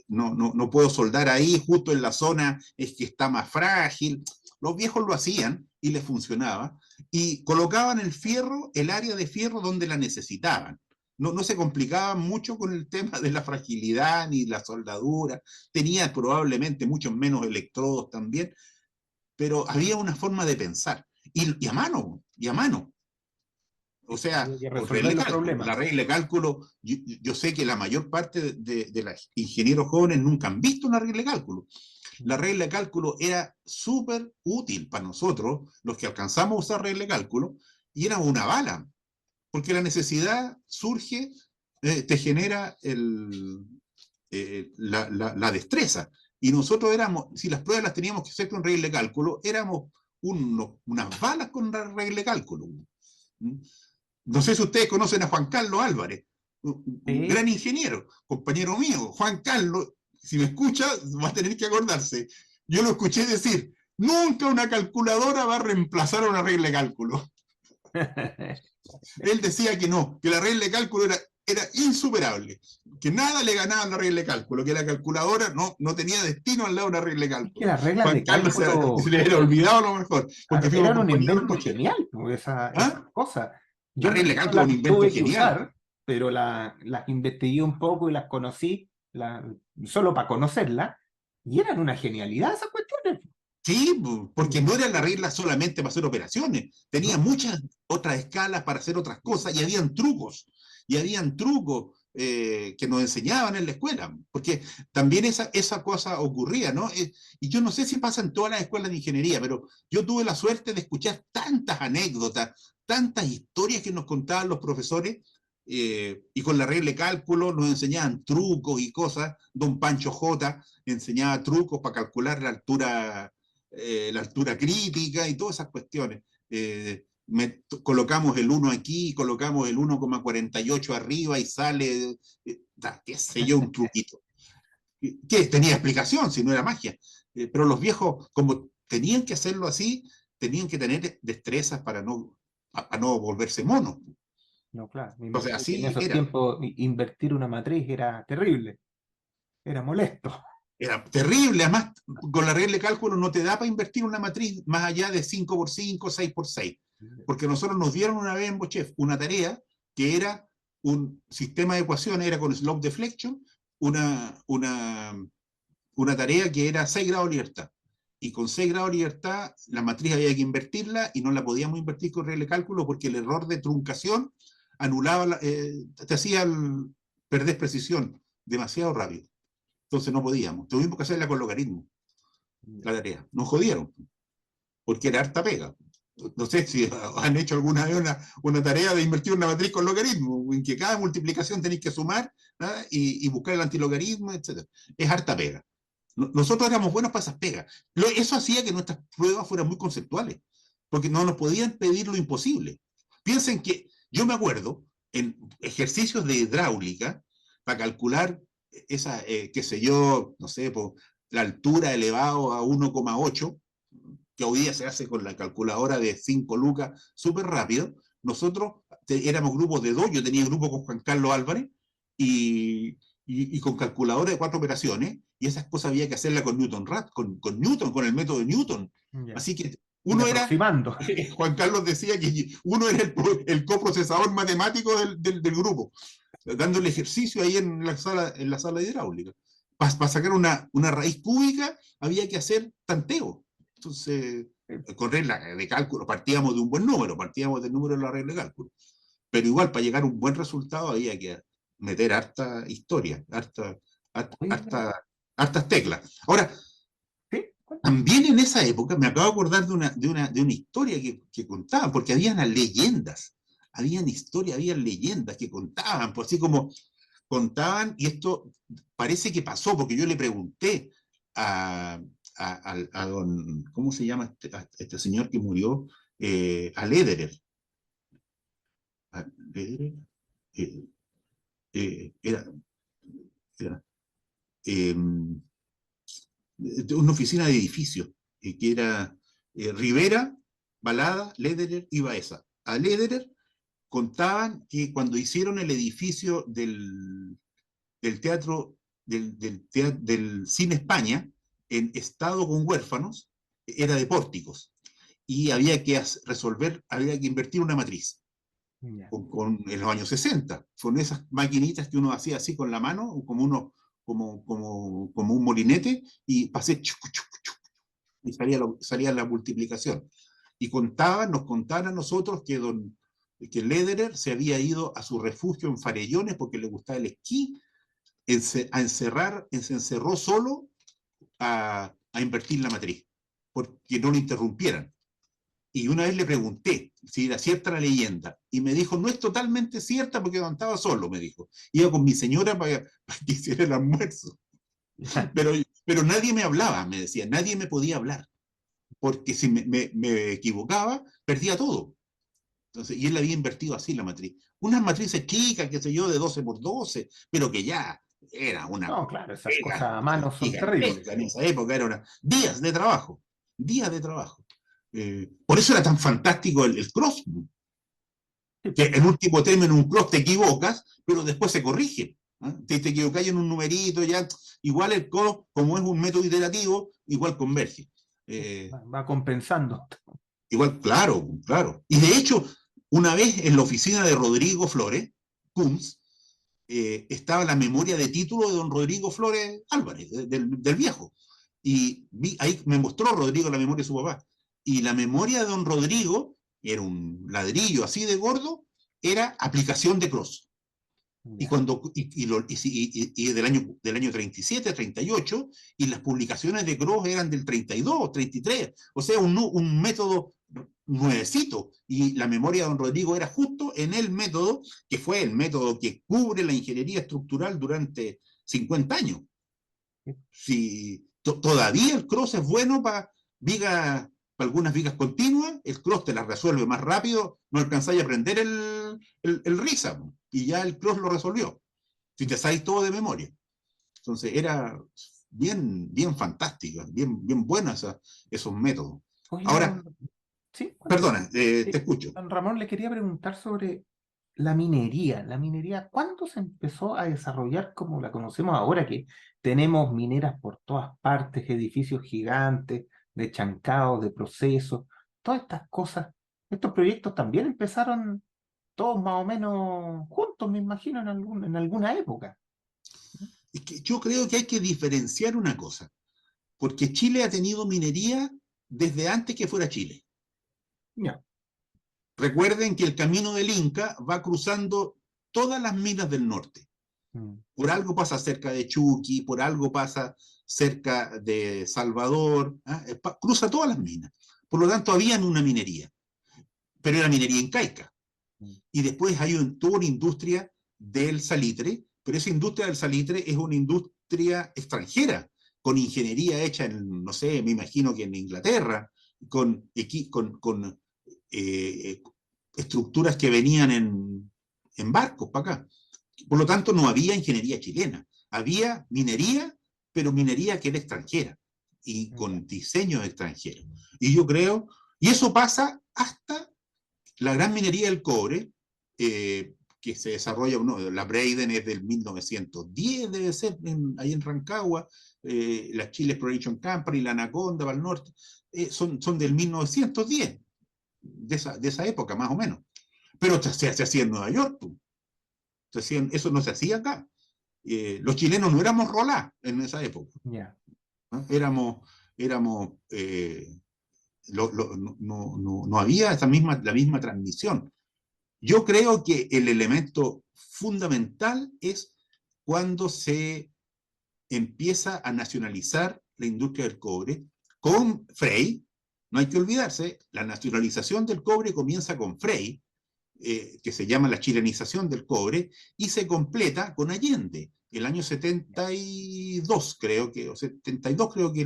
no puedo soldar ahí, justo en la zona es que está más frágil. Los viejos lo hacían y les funcionaba, y colocaban el fierro, el área de fierro donde la necesitaban. No se complicaban mucho con el tema de la fragilidad ni la soldadura, tenía probablemente muchos menos electrodos también, pero había una forma de pensar, y a mano. O sea, Había que con resolver regla de los cálculo. La problemas. regla de cálculo, yo sé que la mayor parte de los ingenieros jóvenes nunca han visto una regla de cálculo. La regla de cálculo era súper útil para nosotros, los que alcanzamos a usar regla de cálculo, y era una bala, porque la necesidad surge, te genera la destreza. Y nosotros éramos, si las pruebas las teníamos que hacer con regla de cálculo, éramos unas balas con la regla de cálculo. No sé si ustedes conocen a Juan Carlos Álvarez, un Sí, gran ingeniero, compañero mío. Juan Carlos, si me escucha, va a tener que acordarse. Yo lo escuché decir, nunca una calculadora va a reemplazar a una regla de cálculo. Él decía que no, que la regla de cálculo era insuperable, que nada le ganaba a la regla de cálculo, que la calculadora no tenía destino al lado de una regla de es que cálculo. las reglas Juan de Carlos se cálculo, le había olvidado lo mejor, porque claro, fuimos eran un compañeros invento universitarios. genial, pues, ¿Ah? esas cosas. La Yo regla de no cálculo es un las invento tuve que genial. usar, pero las investigué un poco y las conocí, solo para conocerlas, y eran una genialidad esas cuestiones. Sí, porque no era la Sí, regla solamente para hacer operaciones, tenía ¿no? muchas otras escalas para hacer otras cosas y habían trucos. y habían trucos que nos enseñaban en la escuela, porque también esa cosa ocurría, ¿no? Y yo no sé si pasa en todas las escuelas de ingeniería, pero yo tuve la suerte de escuchar tantas anécdotas, tantas historias que nos contaban los profesores, y con la regla de cálculo nos enseñaban trucos y cosas. Don Pancho J. enseñaba trucos para calcular la altura crítica y todas esas cuestiones. Colocamos el 1 aquí, colocamos el 1,48 arriba y sale, qué sé yo, un truquito. Que tenía explicación, si no era magia. Pero los viejos, como tenían que hacerlo así, tenían que tener destrezas para no volverse monos. No, claro, me Entonces, imagino que en así esos era. tiempos invertir una matriz era terrible, era molesto. Era terrible, además con la regla de cálculo no te da para invertir una matriz más allá de 5 por 5, 6 por 6, porque nosotros nos dieron una vez en Bochef una tarea que era un sistema de ecuaciones, era con slope deflection, una, una, una tarea que era 6 grados de libertad, y con 6 grados de libertad la matriz había que invertirla y no la podíamos invertir con regla de cálculo porque el error de truncación anulaba, te hacía perder precisión demasiado rápido. Entonces no podíamos. Tuvimos que hacerla con logaritmo, la tarea. Nos jodieron, porque era harta pega. No sé si han hecho alguna vez una tarea de invertir una matriz con logaritmo, en que cada multiplicación tenéis que sumar, ¿ah? Y buscar el antilogaritmo, etc. Es harta pega. Nosotros éramos buenos para esas pegas. Eso hacía que nuestras pruebas fueran muy conceptuales, porque no nos podían pedir lo imposible. Piensen que yo me acuerdo en ejercicios de hidráulica para calcular esa, qué sé yo, no sé, por la altura elevado a 1,8, que hoy día se hace con la calculadora de 5 lucas súper rápido. Nosotros éramos grupos de dos, yo tenía grupo con Juan Carlos Álvarez y con calculadora de 4 operaciones, y esas cosas había que hacerlas con Newton Rath, con Newton, con el método de Newton. Ya. Así que Ir uno era, aproximando. Juan Carlos decía que uno era el coprocesador matemático del grupo, dando el ejercicio ahí en la sala de hidráulica. Para sacar una raíz cúbica había que hacer tanteo. Entonces, con regla de cálculo, partíamos de un buen número, partíamos del número de la regla de cálculo. Pero igual, para llegar a un buen resultado había que meter harta historia, hartas teclas. Ahora, ¿Sí? también en esa época me acabo de acordar de una historia que contaban, porque habían leyendas, habían historias, habían leyendas que contaban, pues así como contaban, y esto parece que pasó, porque yo le pregunté a don, ¿cómo se llama este señor que murió? A Lederer. A Lederer eh, era, era una oficina de edificios, que era Rivera, Balada, Lederer y Baeza. A Lederer contaban que cuando hicieron el edificio del teatro, del Cine España, en estado con huérfanos, era de pórticos, y había que había que invertir una matriz. Ya. En los años 60, con esas maquinitas que uno hacía así con la mano, como un molinete, y pasé y salía la multiplicación. Y nos contaban a nosotros que Lederer se había ido a su refugio en Farellones porque le gustaba el esquí, se encerró solo a invertir la matriz, porque no lo interrumpieran. Y una vez le pregunté si era cierta la leyenda, y me dijo, no es totalmente cierta porque no estaba solo, me dijo. Iba con mi señora para que hiciera el almuerzo. Pero nadie me hablaba, me decía, nadie me podía hablar, porque si me equivocaba, perdía todo. Entonces, y él había invertido así la matriz. Unas matrices chicas, qué sé yo, de 12 por 12, pero que ya era una No, claro, esas cosas pega a mano son terribles. gigantesca. En esa época era días de trabajo, días de trabajo. Por eso era tan fantástico el cross, Sí, que en último término en un cross te equivocas, pero después se corrige. ¿Eh? Te equivocas en un numerito, ya, igual el cross, como es un método iterativo, igual converge. va compensando. Igual, claro, claro. Y de hecho, una vez en la oficina de Rodrigo Flores, Kunz, estaba la memoria de título de don Rodrigo Flores Álvarez, del viejo. Y ahí me mostró Rodrigo la memoria de su papá. Y la memoria de don Rodrigo, era un ladrillo así de gordo, era aplicación de cross. Y, Ya. cuando, y del año 37, 38, y las publicaciones de Gross eran del 32, 33, o sea, un método nuevecito, y la memoria de don Rodrigo era justo en el método que fue el método que cubre la ingeniería estructural durante 50 años. Si todavía el cross es bueno para vigas, para algunas vigas continuas, el cross te las resuelve más rápido, no alcanzáis a aprender el RISA, y ya el cross lo resolvió, si te sabes todo de memoria. Entonces era bien fantástica, bien buenos esos métodos. Oye, Ahora, sí, cuéntame. perdona, te escucho. Don Ramón, le quería preguntar sobre la minería. La minería, ¿cuándo se empezó a desarrollar como la conocemos ahora? Que tenemos mineras por todas partes, edificios gigantes, de chancados, de procesos, todas estas cosas. Estos proyectos también empezaron todos más o menos juntos, me imagino, en alguna época. Es que yo creo que hay que diferenciar una cosa, porque Chile ha tenido minería desde antes que fuera Chile. Ya. Recuerden que el camino del Inca va cruzando todas las minas del norte. Mm. Por algo pasa cerca de Chuqui, por algo pasa cerca de Salvador, ¿eh? Cruza todas las minas. Por lo tanto, había una minería, pero era minería incaica. Mm. Y después hay toda una industria del salitre, pero esa industria del salitre es una industria extranjera, con ingeniería hecha en, no sé, me imagino que en Inglaterra, con eh, estructuras que venían en barcos para acá. Por lo tanto, no había ingeniería chilena. Había minería, pero minería que era extranjera y Ya. con diseños extranjeros. Y yo creo, y eso pasa hasta la gran minería del cobre, que se desarrolla, no, la Breiden es del 1910, debe ser, ahí en Rancagua, la Chile Exploration Company, la Anaconda para el norte, son del 1910, de esa época más o menos. Pero se hacía en Nueva York, eso no se hacía acá. Los chilenos no éramos rolá en esa época, Ya. ¿no? Éramos no había la misma transmisión. Yo creo que el elemento fundamental es cuando se empieza a nacionalizar la industria del cobre con Frey. No hay que olvidarse, la nacionalización del cobre comienza con Frey, que se llama la chilenización del cobre, y se completa con Allende, el año 72 creo que, o 72 creo que,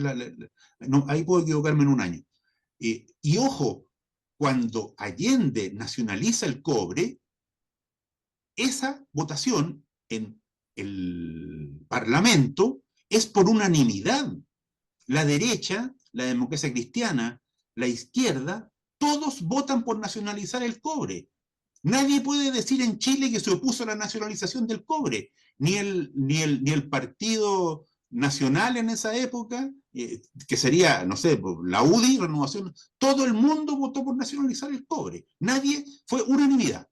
no, ahí puedo equivocarme en un año. Y ojo, cuando Allende nacionaliza el cobre, esa votación en el Parlamento es por unanimidad. La derecha, la democracia cristiana, la izquierda, todos votan por nacionalizar el cobre. Nadie puede decir en Chile que se opuso a la nacionalización del cobre, ni el Partido Nacional en esa época, que sería, no sé, la UDI, Renovación, todo el mundo votó por nacionalizar el cobre. Nadie, fue unanimidad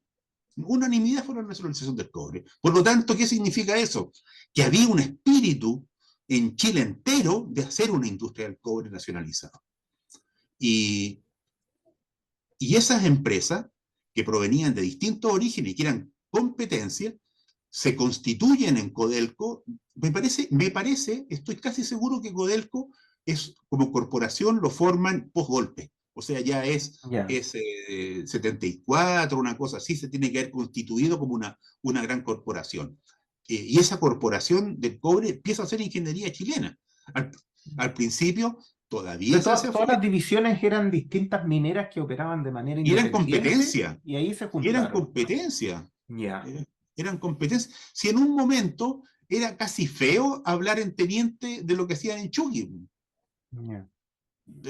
fue la nacionalización del cobre. Por lo tanto, ¿qué significa eso? Que había un espíritu en Chile entero de hacer una industria del cobre nacionalizada. Y, y esas empresas que provenían de distintos orígenes y que eran competencias, se constituyen en Codelco. Me parece, estoy casi seguro que Codelco es como corporación, lo forman post-golpe. O sea, ya Ya. 74, una cosa así, se tiene que haber constituido como una gran corporación. Y esa corporación del cobre empieza a hacer ingeniería chilena. Al, al principio todavía se hace Todas las afuera. divisiones eran distintas mineras que operaban de manera Y eran independiente competencia, y ahí se y eran juntaron. competencia. Ya. Eran competencia. Si en un momento era casi feo hablar en teniente de lo que hacían en Chucky. Ya.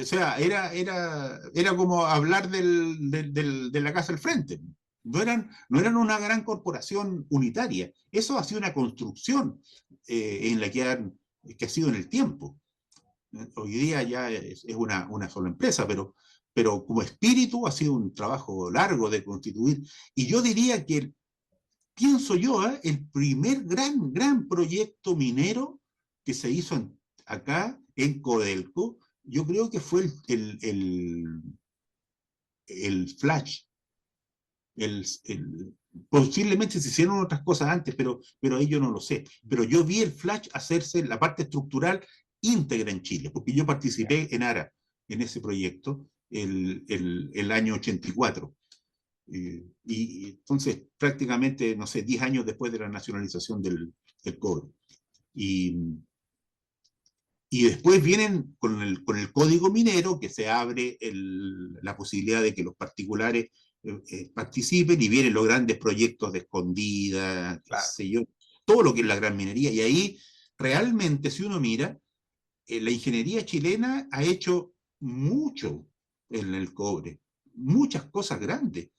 O sea, era como hablar de la casa al frente. No eran una gran corporación unitaria. Eso ha sido una construcción en la que ha sido en el tiempo. Hoy día ya es una sola empresa, pero como espíritu ha sido un trabajo largo de constituir. Y yo diría que, pienso yo, el primer gran proyecto minero que se hizo acá en Codelco, yo creo que fue el Flash, el, Posiblemente se hicieron otras cosas antes, pero ahí yo no lo sé. Pero yo vi el flash hacerse la parte estructural íntegra en Chile, porque yo Ya. participé en ARA, en ese proyecto, el año 84. Y entonces, prácticamente, no sé, 10 años después de la nacionalización del cobre. Y, y después vienen con el código minero, que se abre la posibilidad de que los particulares participen, y vienen los grandes proyectos de escondida, qué Claro. sé yo, todo lo que es la gran minería. Y ahí, realmente, si uno mira, la ingeniería chilena ha hecho mucho en el cobre, muchas cosas grandes.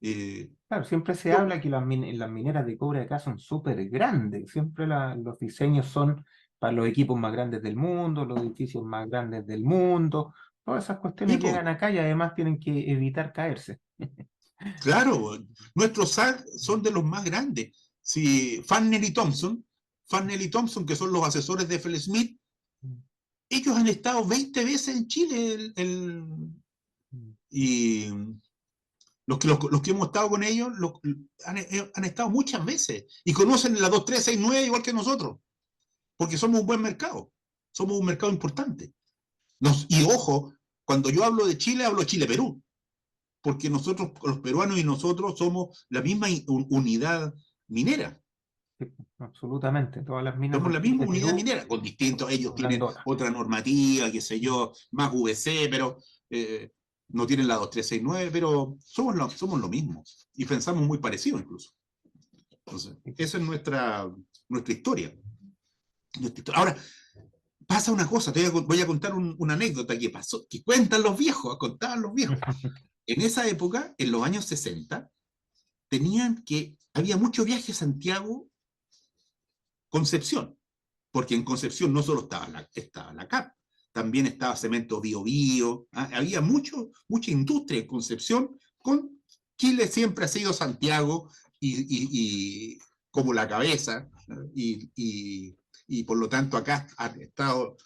Eh, Claro, siempre se yo, habla que las mineras de cobre acá son súper grandes. Siempre los diseños son para los equipos más grandes del mundo, los edificios más grandes del mundo. Todas esas cuestiones tipo, llegan acá y además tienen que evitar caerse. claro, nuestros SAG son de los más grandes. Si Fannell y Thompson, que son los asesores de F.L. Smith, ellos han estado 20 veces en Chile. Y los que hemos estado con ellos han estado muchas veces y conocen la 2369 igual que nosotros, porque somos un buen mercado, somos un mercado importante. Y ojo, cuando yo hablo de Chile, hablo Chile-Perú, porque nosotros, los peruanos y nosotros, somos la misma unidad minera. Sí, absolutamente. Todas las minas Somos de la cobre misma de unidad Perú minera, con distintos, ellos son tienen grandotas. otra normativa, qué sé yo, más VC, pero no tienen la 2369, pero somos lo mismo y pensamos muy parecido incluso. Entonces, esa es nuestra historia. Ahora, pasa una cosa, voy a contar una anécdota que pasó, que cuentan los viejos, contaban los viejos. En esa época, en los años 60, había mucho viaje a Santiago-Concepción, porque en Concepción no solo estaba la CAP, también estaba Cemento Bio Bio, había mucha industria en Concepción. Chile siempre ha sido Santiago y como la cabeza, y por lo tanto acá han estado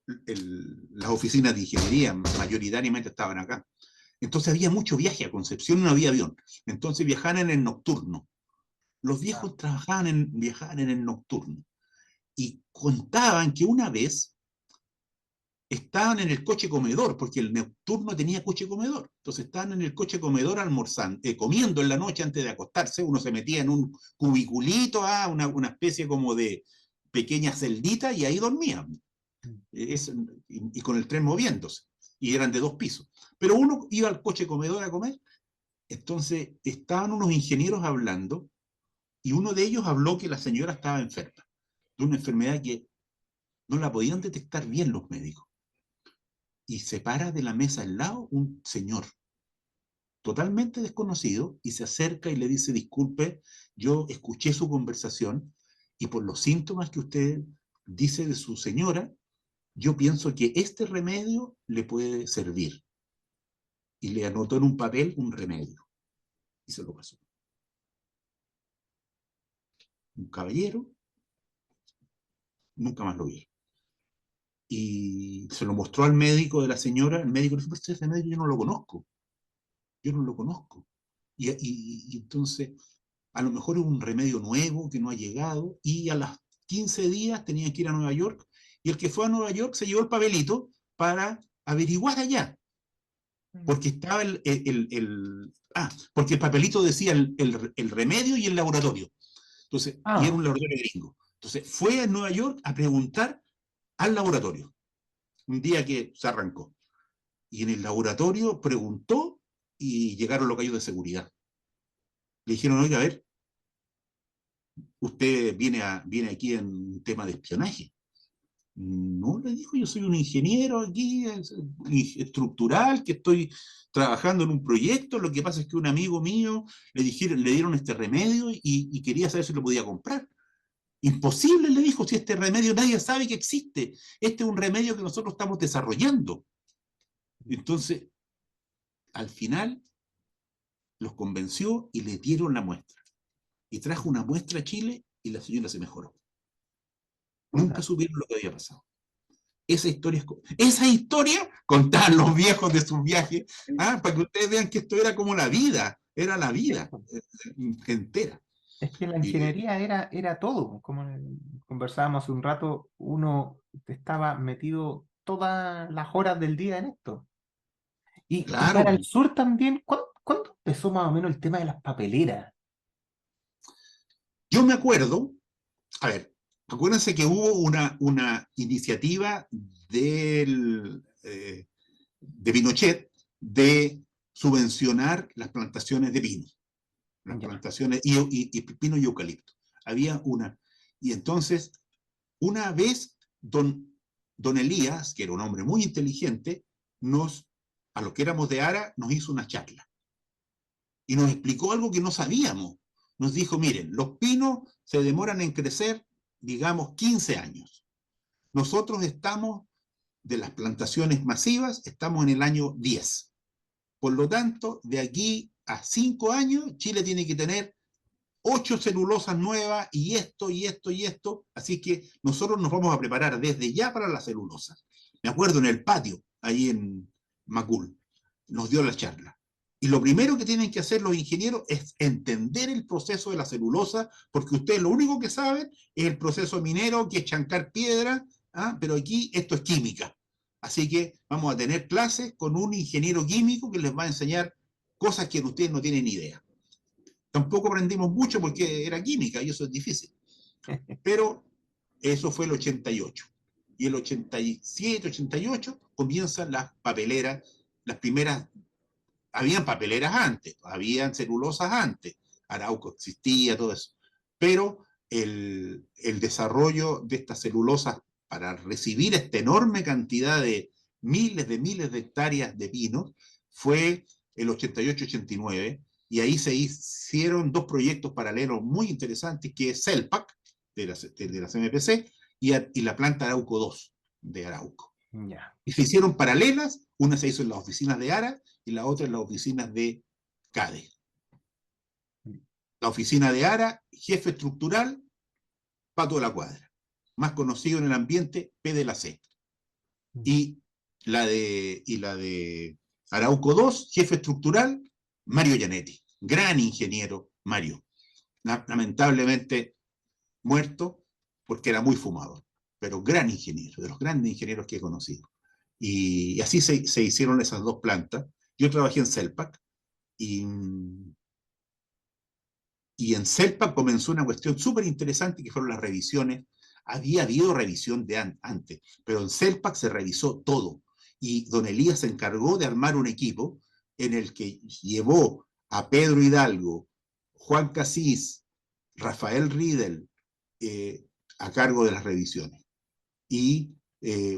las oficinas de ingeniería, mayoritariamente estaban acá. Entonces había mucho viaje a Concepción y no había avión. Entonces viajaban en el nocturno. Los Ah, viejos viajaban en el nocturno. Y contaban que una vez estaban en el coche comedor, porque el nocturno tenía coche comedor. Entonces estaban en el coche comedor almorzando, comiendo en la noche antes de acostarse. Uno se metía en un cubiculito, una especie como de pequeña celdita, y ahí dormían. Y con el tren moviéndose. Y eran de 2 pisos. Pero uno iba al coche comedor a comer. Entonces estaban unos ingenieros hablando, y uno de ellos habló que la señora estaba enferma, de una enfermedad que no la podían detectar bien los médicos. Y se para de la mesa al lado un señor totalmente desconocido y se acerca y le dice: disculpe, yo escuché su conversación, y por los síntomas que usted dice de su señora, yo pienso que este remedio le puede servir. Y le anotó en un papel un remedio y se lo pasó. Un caballero, nunca más lo vi. Y se lo mostró al médico de la señora. El médico le dijo: pues ese médico yo no lo conozco, yo no lo conozco. Y entonces, a lo mejor es un remedio nuevo que no ha llegado, y a las 15 días tenía que ir a Nueva York, y el que fue a Nueva York se llevó el papelito para averiguar allá, porque estaba porque el papelito decía el remedio y el laboratorio. Entonces, y era ah, un laboratorio gringo. Entonces, fue a Nueva York a preguntar al laboratorio, un día que se arrancó. Y en el laboratorio preguntó, y llegaron los gallos de seguridad. Le dijeron: oiga, a ver, usted viene aquí en un tema de espionaje. No, le dijo: yo soy un ingeniero aquí, estructural, que estoy trabajando en un proyecto. Lo que pasa es que un amigo mío le dieron este remedio, y quería saber si lo podía comprar. Imposible, le dijo, si este remedio nadie sabe que existe. Este es un remedio que nosotros estamos desarrollando. Entonces, al final, los convenció y le dieron la muestra. Y trajo una muestra a Chile, y la señora se mejoró. Nunca puta. supieron lo que había pasado. Esa historia contaban los viejos de sus viajes, para que ustedes vean que esto era como la vida. era la vida entera. Es que la Y, ingeniería era todo, como conversábamos hace un rato, uno estaba metido todas las horas del día en esto. Y claro, para el sur también, ¿cuándo empezó más o menos el tema de las papeleras? yo me acuerdo, a ver, acuérdense que hubo una iniciativa de Pinochet de subvencionar las plantaciones de pino, las Ya, plantaciones y pino y eucalipto. Había una. Y entonces, una vez, don Elías, que era un hombre muy inteligente, a los que éramos de Ara, nos hizo una charla y nos explicó algo que no sabíamos. Nos dijo, miren, los pinos se demoran en crecer, digamos, 15 años. Nosotros estamos, de las plantaciones masivas, estamos en el año 10. Por lo tanto, de aquí a 5 años, Chile tiene que tener 8 celulosas nuevas y esto, y esto, y esto. Así que nosotros nos vamos a preparar desde ya para la celulosa. Me acuerdo en el patio, ahí en Macul, nos dio la charla. Y lo primero que tienen que hacer los ingenieros es entender el proceso de la celulosa, porque ustedes lo único que saben es el proceso minero, que es chancar piedra, pero aquí esto es química. Así que vamos a tener clases con un ingeniero químico que les va a enseñar cosas que ustedes no tienen idea. Tampoco aprendimos mucho porque era química y eso es difícil. Pero eso fue el 88. Y el 87, 88 comienzan las papeleras, las primeras. Habían papeleras antes, habían celulosas antes, Arauco existía, todo eso. Pero el desarrollo de estas celulosas para recibir esta enorme cantidad de miles de hectáreas de pinos fue el 88-89, y ahí se hicieron dos proyectos paralelos muy interesantes, que es CELPAC, de la CMPC, y la planta Arauco 2 de Arauco. ya. Y se hicieron paralelas, una se hizo en las oficinas de ARA y la otra en las oficinas de CADE. La oficina de ARA, jefe estructural, Pato de la Cuadra, más conocido en el ambiente, P de la C. Y la de Arauco 2, jefe estructural, Mario Gianetti, gran ingeniero Mario, lamentablemente muerto porque era muy fumador, pero gran ingeniero, de los grandes ingenieros que he conocido. Y así se hicieron esas dos plantas. Yo trabajé en CELPAC y en CELPAC comenzó una cuestión súper interesante, que fueron las revisiones. Había habido revisión de antes, pero en CELPAC se revisó todo. Y don Elías se encargó de armar un equipo en el que llevó a Pedro Hidalgo, Juan Casís, Rafael Riedel, a cargo de las revisiones. Y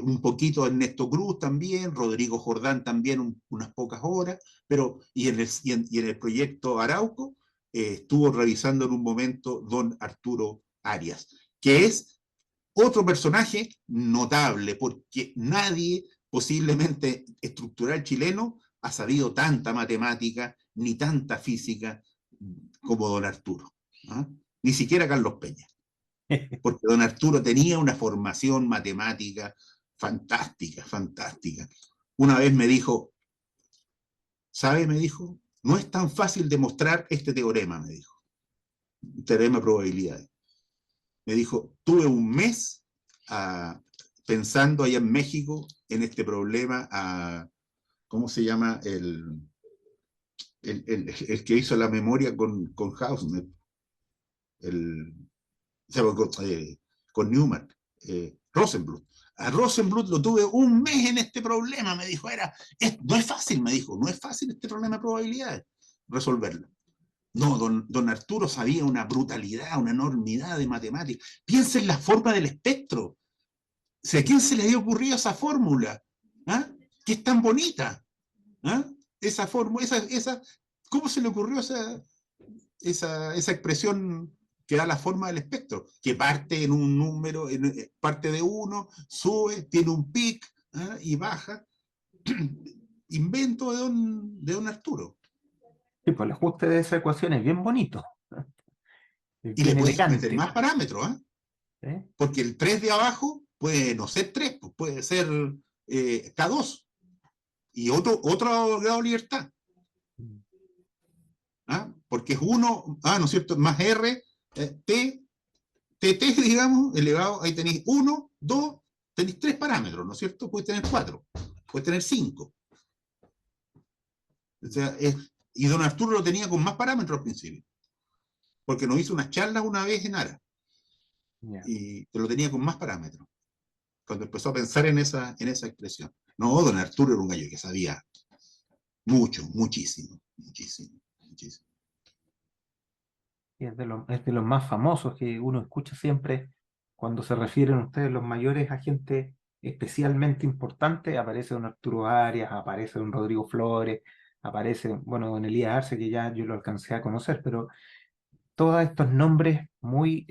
un poquito Ernesto Cruz también, Rodrigo Jordán también unas pocas horas, pero y en el proyecto Arauco estuvo revisando en un momento don Arturo Arias, que es otro personaje notable, porque nadie posiblemente estructural chileno ha sabido tanta matemática ni tanta física como don Arturo, ¿ah? Ni siquiera Carlos Peña, porque don Arturo tenía una formación matemática fantástica, fantástica. Una vez me dijo, ¿sabe? Me dijo, no es tan fácil demostrar este teorema, me dijo, teorema de probabilidades. Me dijo, tuve un mes pensando allá en México en este problema, ¿cómo se llama? El que hizo la memoria con Hausner, o sea, con Newman, Rosenbluth. A Rosenbluth lo tuve un mes en este problema, me dijo, no es fácil, me dijo, no es fácil este problema de probabilidades, resolverlo. No, don Arturo sabía una brutalidad, una enormidad de matemáticas. Piensa en la forma del espectro. O sea, ¿a quién se le había ocurrido esa fórmula? ¿Ah? Que es tan bonita. ¿Ah? Esa fórmula, ¿cómo se le ocurrió esa expresión que da la forma del espectro? Que parte en un número, parte de uno, sube, tiene un pic, y baja. Invento de don Arturo. Sí, pues el ajuste de esa ecuación es bien bonito, es Y le bien puedes meter elegante. más parámetros, ¿Eh? porque el 3 de abajo puede no ser 3, pues puede ser K2 y otro grado de libertad. ¿ah? Porque es 1, ¿no es cierto? Más R, T, TT, digamos, elevado, ahí tenéis 1, 2, tenéis 3 parámetros, ¿no es cierto? Puedes tener 4, puedes tener 5. O sea, y don Arturo lo tenía con más parámetros al principio, porque nos hizo unas charlas una vez en ARA, Ya. y lo tenía con más parámetros, cuando empezó a pensar en esa expresión. No, don Arturo era un gallo que sabía mucho, muchísimo, muchísimo, muchísimo. Y es de los más famosos que uno escucha siempre cuando se refieren ustedes los mayores agentes especialmente importantes. Aparece don Arturo Arias, aparece don Rodrigo Flores, aparece, bueno, don Elías Arce, que ya yo lo alcancé a conocer, pero todos estos nombres muy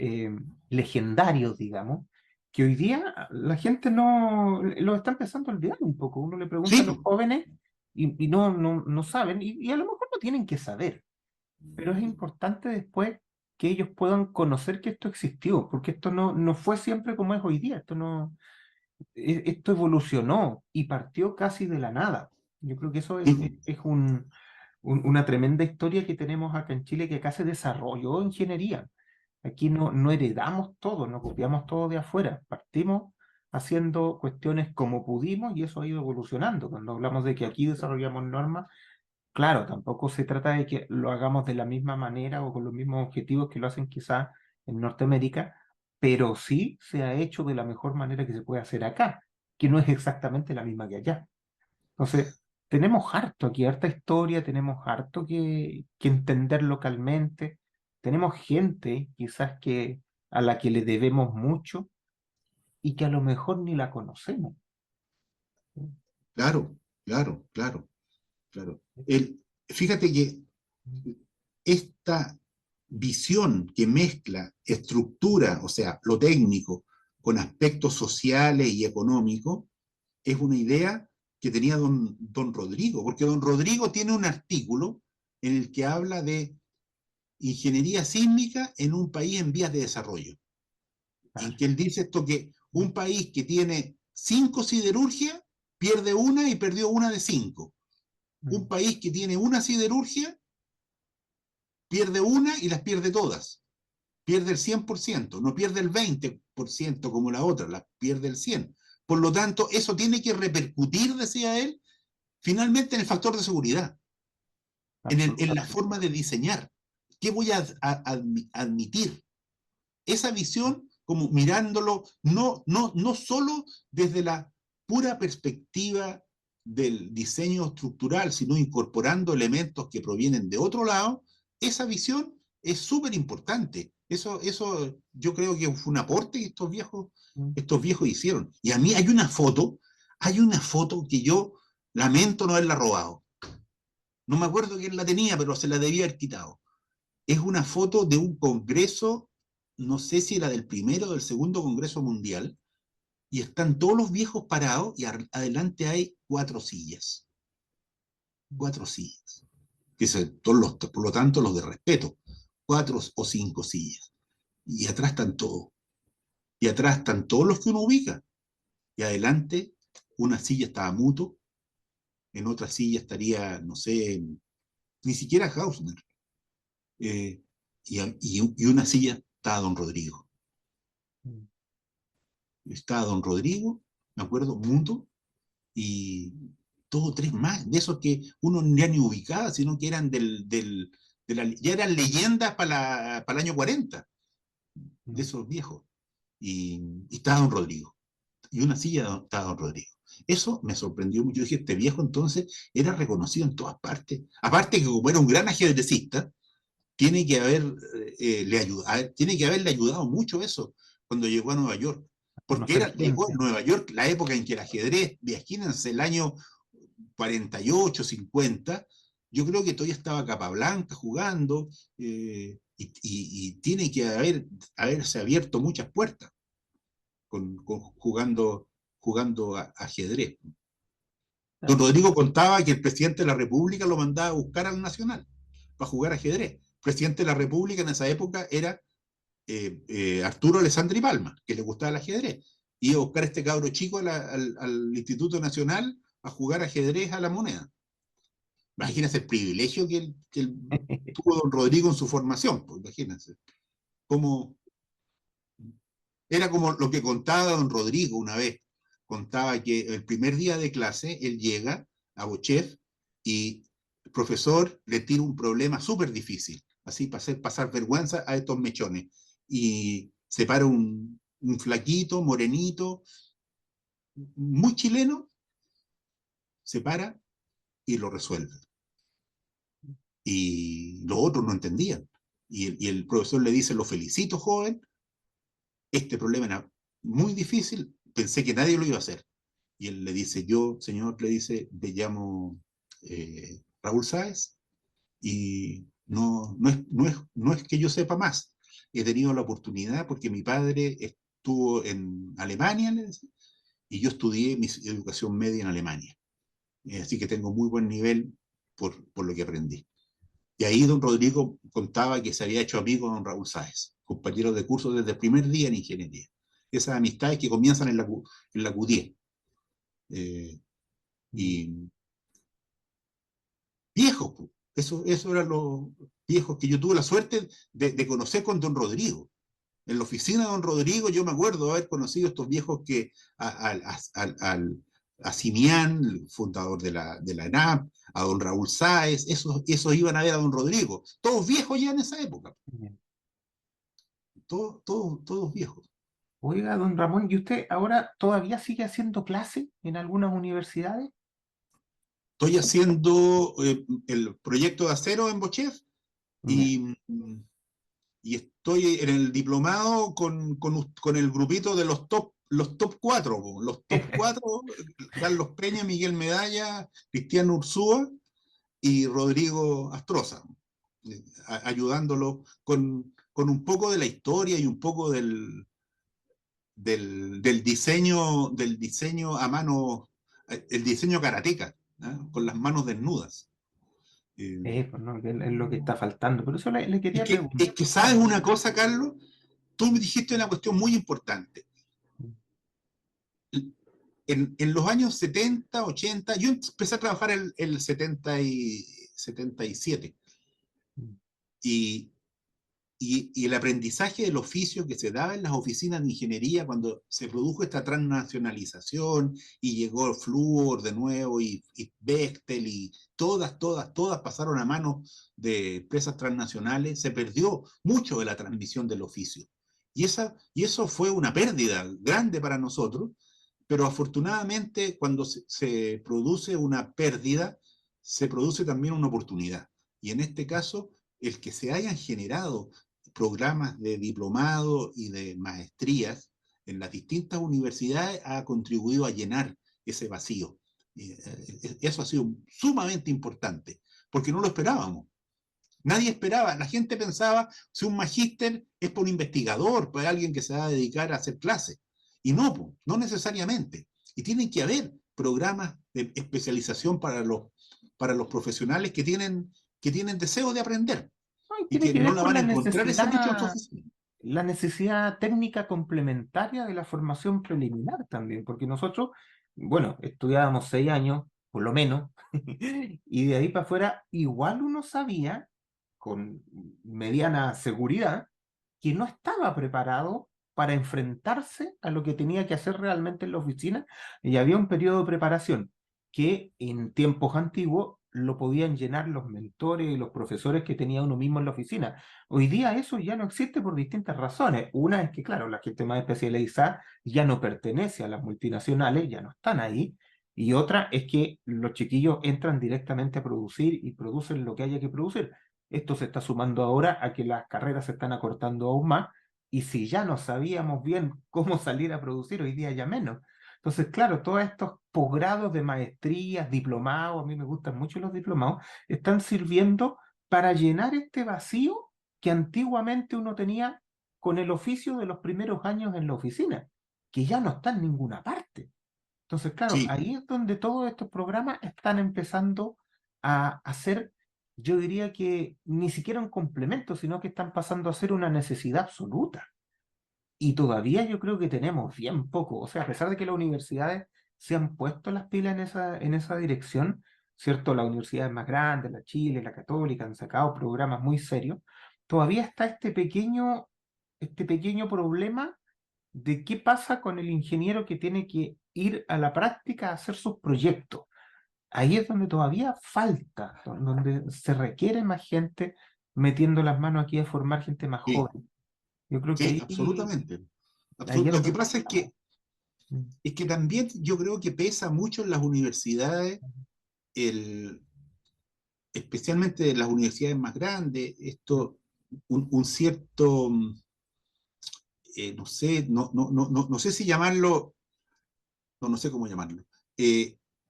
legendarios, digamos, que hoy día la gente no los está empezando a olvidar un poco. Uno le pregunta a Sí, los jóvenes y no saben, y a lo mejor no tienen que saber, pero es importante después que ellos puedan conocer que esto existió, porque esto no fue siempre como es hoy día, esto evolucionó y partió casi de la nada. Yo creo que eso sí, es una tremenda historia que tenemos acá en Chile, que acá se desarrolló ingeniería. Aquí no heredamos todo, no copiamos todo de afuera, partimos haciendo cuestiones como pudimos y eso ha ido evolucionando. Cuando hablamos de que aquí desarrollamos normas, claro, tampoco se trata de que lo hagamos de la misma manera o con los mismos objetivos que lo hacen quizás en Norteamérica, pero sí se ha hecho de la mejor manera que se puede hacer acá, que no es exactamente la misma que allá. Entonces, tenemos harto aquí, harta historia, tenemos harto que entender localmente, tenemos gente quizás a la que le debemos mucho y que a lo mejor ni la conocemos. claro, claro, claro, claro. Fíjate que esta visión que mezcla estructura, o sea, lo técnico, con aspectos sociales y económicos, es una idea que tenía don Rodrigo, porque don Rodrigo tiene un artículo en el que habla de ingeniería sísmica en un país en vías de desarrollo, en que él dice esto, que un país que tiene 5 siderurgias pierde una y perdió una de 5. Un país que tiene una siderurgia pierde una y las pierde todas. Pierde el 100%, no pierde el 20% como la otra, la pierde el 100%. Por lo tanto, eso tiene que repercutir, decía él, finalmente en el factor de seguridad, en la Absolutamente. forma de diseñar. ¿Qué voy a admitir? Esa visión, como mirándolo, no solo desde la pura perspectiva del diseño estructural, sino incorporando elementos que provienen de otro lado, esa visión es súper importante. Eso yo creo que fue un aporte que estos viejos hicieron. Y a mí hay una foto que yo lamento no haberla robado. No me acuerdo quién la tenía, pero se la debía haber quitado. Es una foto de un congreso, no sé si era del primero o del segundo congreso mundial, y están todos los viejos parados y adelante hay 4 sillas. 4 sillas. Por lo tanto, los de respeto. 4 o 5 sillas. Y atrás están todos. Y atrás están todos los que uno ubica. Y adelante, una silla estaba Muto, en otra silla estaría, no sé, ni siquiera Hausner. Eh, y una silla estaba Don Rodrigo. Estaba Don Rodrigo, me acuerdo, Muto, y 2 o 3 más, de esos que uno ya ni ubicaba, sino que eran ya eran leyendas para el año 40, de esos viejos. Y estaba Don Rodrigo, y una silla estaba Don Rodrigo. Eso me sorprendió mucho. Yo dije, este viejo entonces era reconocido en todas partes. Aparte que como era un gran ajedrecista, tiene que tiene que haberle ayudado mucho eso cuando llegó a Nueva York. Porque Conocer llegó a gente. Nueva York la época en que el ajedrez, imagínense, el año 48, 50, yo creo que todavía estaba Capablanca jugando, y tiene que haberse abierto muchas puertas jugando ajedrez. Don Claro. Rodrigo contaba que el presidente de la República lo mandaba a buscar al Nacional para jugar ajedrez. El presidente de la República en esa época era Arturo Alessandri Palma, que le gustaba el ajedrez. Iba a buscar a este cabro chico al Instituto Nacional a jugar ajedrez a la moneda. Imagínense el privilegio que tuvo don Rodrigo en su formación, pues imagínense. Cómo, era como lo que contaba don Rodrigo una vez. Contaba que el primer día de clase él llega a Bochef y el profesor le tira un problema súper difícil, así para hacer pasar vergüenza a estos mechones. Y se para un flaquito, morenito, muy chileno, se para y lo resuelve. Y los otros no entendían. Y el profesor le dice, lo felicito, joven, este problema era muy difícil, pensé que nadie lo iba a hacer. Y él le dice, yo, señor, le dice, me llamo Raúl Sáez y no es que yo sepa más. He tenido la oportunidad porque mi padre estuvo en Alemania, le dice, y yo estudié mi educación media en Alemania. Así que tengo muy buen nivel por lo que aprendí. Y ahí don Rodrigo contaba que se había hecho amigo de don Raúl Sáez, compañero de curso desde el primer día en ingeniería. Esas amistades que comienzan en la Q10. Y viejos, pues. Eso eran los viejos que yo tuve la suerte de conocer con don Rodrigo. En la oficina de don Rodrigo yo me acuerdo de haber conocido estos viejos que a Simián, el fundador de la ENAP, a don Raúl Sáez, esos iban a ver a don Rodrigo. Todos viejos ya en esa época. Todos viejos. Oiga, don Ramón, ¿y usted ahora todavía sigue haciendo clase en algunas universidades? Estoy haciendo el proyecto de acero en Bochef ¿Ya? y, y estoy en el diplomado con el grupito de los top 4. Los top 4, Carlos Peña, Miguel Medalla, Cristiano Ursúa y Rodrigo Astroza, ayudándolo con un poco de la historia y un poco del diseño a mano, el diseño karateca, ¿no? Con las manos desnudas. Eh, Pues, ¿no? Que es lo que está faltando. Pero eso le quería es preguntar. que sabes una cosa, Carlos, tú me dijiste una cuestión muy importante. En los años 70, 80, yo empecé a trabajar el 77 y, y el aprendizaje del oficio que se daba en las oficinas de ingeniería cuando se produjo esta transnacionalización y llegó el Fluor de nuevo y Bechtel y todas pasaron a manos de empresas transnacionales, se perdió mucho de la transmisión del oficio. Y eso fue una pérdida grande para nosotros, pero afortunadamente cuando se produce una pérdida, se produce también una oportunidad. Y en este caso, el que se hayan generado programas de diplomado y de maestrías en las distintas universidades ha contribuido a llenar ese vacío. Eso ha sido sumamente importante, porque no lo esperábamos. Nadie esperaba, la gente pensaba si un magíster es por un investigador, para alguien que se va a dedicar a hacer clases. Y no, no necesariamente. Y tienen que haber programas de especialización para los profesionales que tienen deseo de aprender No, y y tiene que que no ver la con van a encontrar esa dicha en su oficina. la necesidad técnica complementaria de la formación preliminar también, porque nosotros, bueno, estudiábamos 6 años, por lo menos, y de ahí para afuera igual uno sabía, con mediana seguridad, que no estaba preparado para enfrentarse a lo que tenía que hacer realmente en la oficina, y había un periodo de preparación que en tiempos antiguos lo podían llenar los mentores y los profesores que tenía uno mismo en la oficina. Hoy día eso ya no existe por distintas razones. Una es que, claro, la gente más especializada ya no pertenece a las multinacionales, ya no están ahí. Y otra es que los chiquillos entran directamente a producir y producen lo que haya que producir. Esto se está sumando ahora a que las carreras se están acortando aún más. Y si ya no sabíamos bien cómo salir a producir, hoy día ya menos. Entonces, claro, todos estos posgrados de maestrías, diplomados, a mí me gustan mucho los diplomados, están sirviendo para llenar este vacío que antiguamente uno tenía con el oficio de los primeros años en la oficina, que ya no está en ninguna parte. Entonces, claro, Sí, ahí es donde todos estos programas están empezando a hacer, yo diría que ni siquiera un complemento, sino que están pasando a ser una necesidad absoluta. Y todavía yo creo que tenemos bien poco. O sea, a pesar de que las universidades se han puesto las pilas en esa dirección, ¿cierto? Las universidades más grandes, la Chile, la Católica, han sacado programas muy serios. Todavía está este pequeño problema de qué pasa con el ingeniero que tiene que ir a la práctica a hacer sus proyectos. Ahí es donde todavía falta, donde se requiere más gente metiendo las manos aquí a formar gente más Sí, joven. Yo creo que sí, ahí, absolutamente. ahí es Lo que donde... pasa es que también yo creo que pesa mucho en las universidades, el, especialmente en las universidades más grandes, un cierto, no sé, no sé si llamarlo, no sé cómo llamarlo,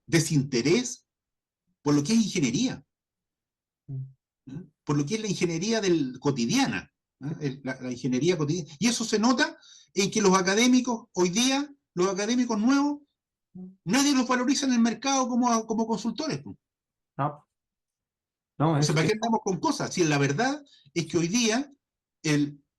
desinterés por lo que es ingeniería, ¿eh? Por lo que es la ingeniería cotidiana, ¿eh? La ingeniería cotidiana. Y eso se nota en que los académicos, hoy día, los académicos nuevos, nadie los valoriza en el mercado como consultores. No, no, O sea, ¿para qué andamos con cosas? Si la verdad es que hoy día,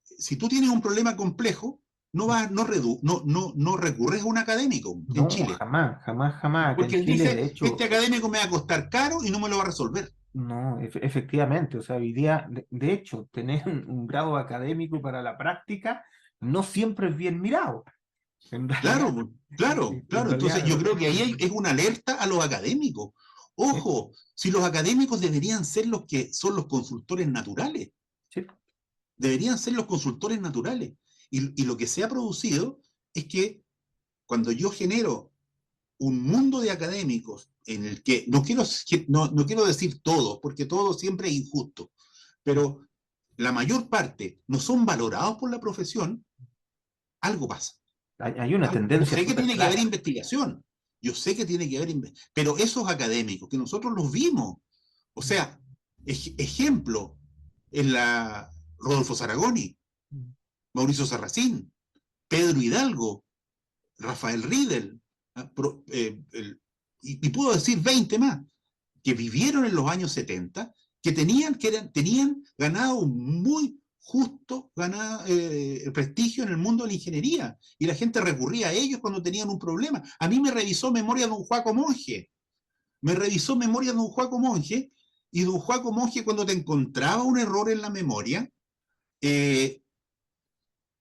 si tú tienes un problema complejo, no recurres a un académico en no, Chile. jamás, jamás, jamás. Acá en Porque él Chile, dice, de este hecho, académico me va a costar caro y no me lo va a resolver. no, efectivamente, o sea, hoy día, de hecho, tener un grado académico para la práctica no siempre es bien mirado. En realidad, Claro, claro, en claro. Entonces realidad, yo creo que ahí es una alerta a los académicos. sí, Ojo, si los académicos deberían ser los que son los consultores naturales, sí, deberían ser los consultores naturales. Y lo que se ha producido es que cuando yo genero un mundo de académicos en el que, no quiero decir todos, porque todo siempre es injusto, pero la mayor parte no son valorados por la profesión, algo pasa. hay una Yo tendencia sé que súper tiene que haber clara. investigación, yo sé que tiene que haber, pero esos académicos que nosotros los vimos, o sea, ejemplo, en la Rodolfo Zaragoni, Mauricio Sarracín, Pedro Hidalgo, Rafael Riedel, y puedo decir 20 más, que vivieron en los años 70, tenían ganado un muy justo prestigio en el mundo de la ingeniería, y la gente recurría a ellos cuando tenían un problema. A mí me revisó Memoria de un Juaco Monje, y don Juaco Monje, cuando te encontraba un error en la memoria, eh,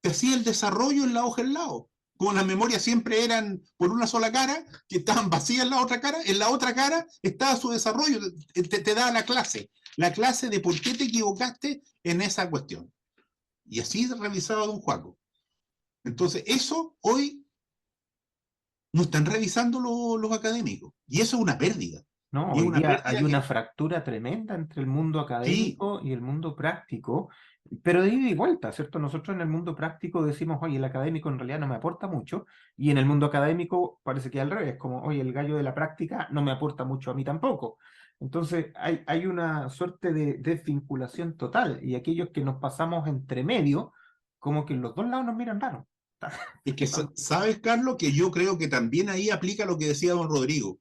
te hacía el desarrollo en la hoja al lado. Como las memorias siempre eran por una sola cara, que estaban vacías en la otra cara estaba su desarrollo, te daba la clase de por qué te equivocaste en esa cuestión. Y así revisaba don Juaco. Entonces, eso hoy no están revisando los académicos. Y eso es una pérdida. No, Y es hoy una día hay pérdida una que, fractura tremenda entre el mundo sí, académico y el mundo práctico, pero de ida y vuelta, ¿cierto? Nosotros en el mundo práctico decimos, oye, el académico en realidad no me aporta mucho, y en el mundo académico parece que al revés, como, oye, el gallo de la práctica no me aporta mucho a mí tampoco. Entonces hay una suerte de desvinculación total, y aquellos que nos pasamos entre medio, como que en los dos lados nos miran raro. es que sabes, Carlos, que yo creo que también ahí aplica lo que decía don Rodrigo.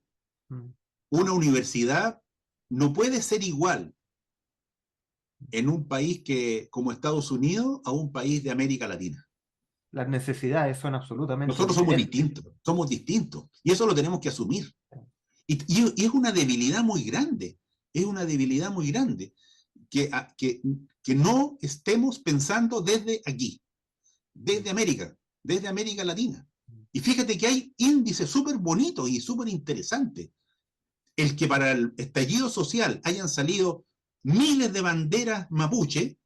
Mm. Una universidad no puede ser igual en un país como Estados Unidos a un país de América Latina. Las necesidades son absolutamente Nosotros diferentes. somos distintos, y eso lo tenemos que asumir. Y es una debilidad muy grande, es una debilidad muy grande que, que no estemos pensando desde aquí, desde América Latina. Y fíjate que hay índices súper bonitos y súper interesantes. El que para el estallido social hayan salido miles de banderas mapuche,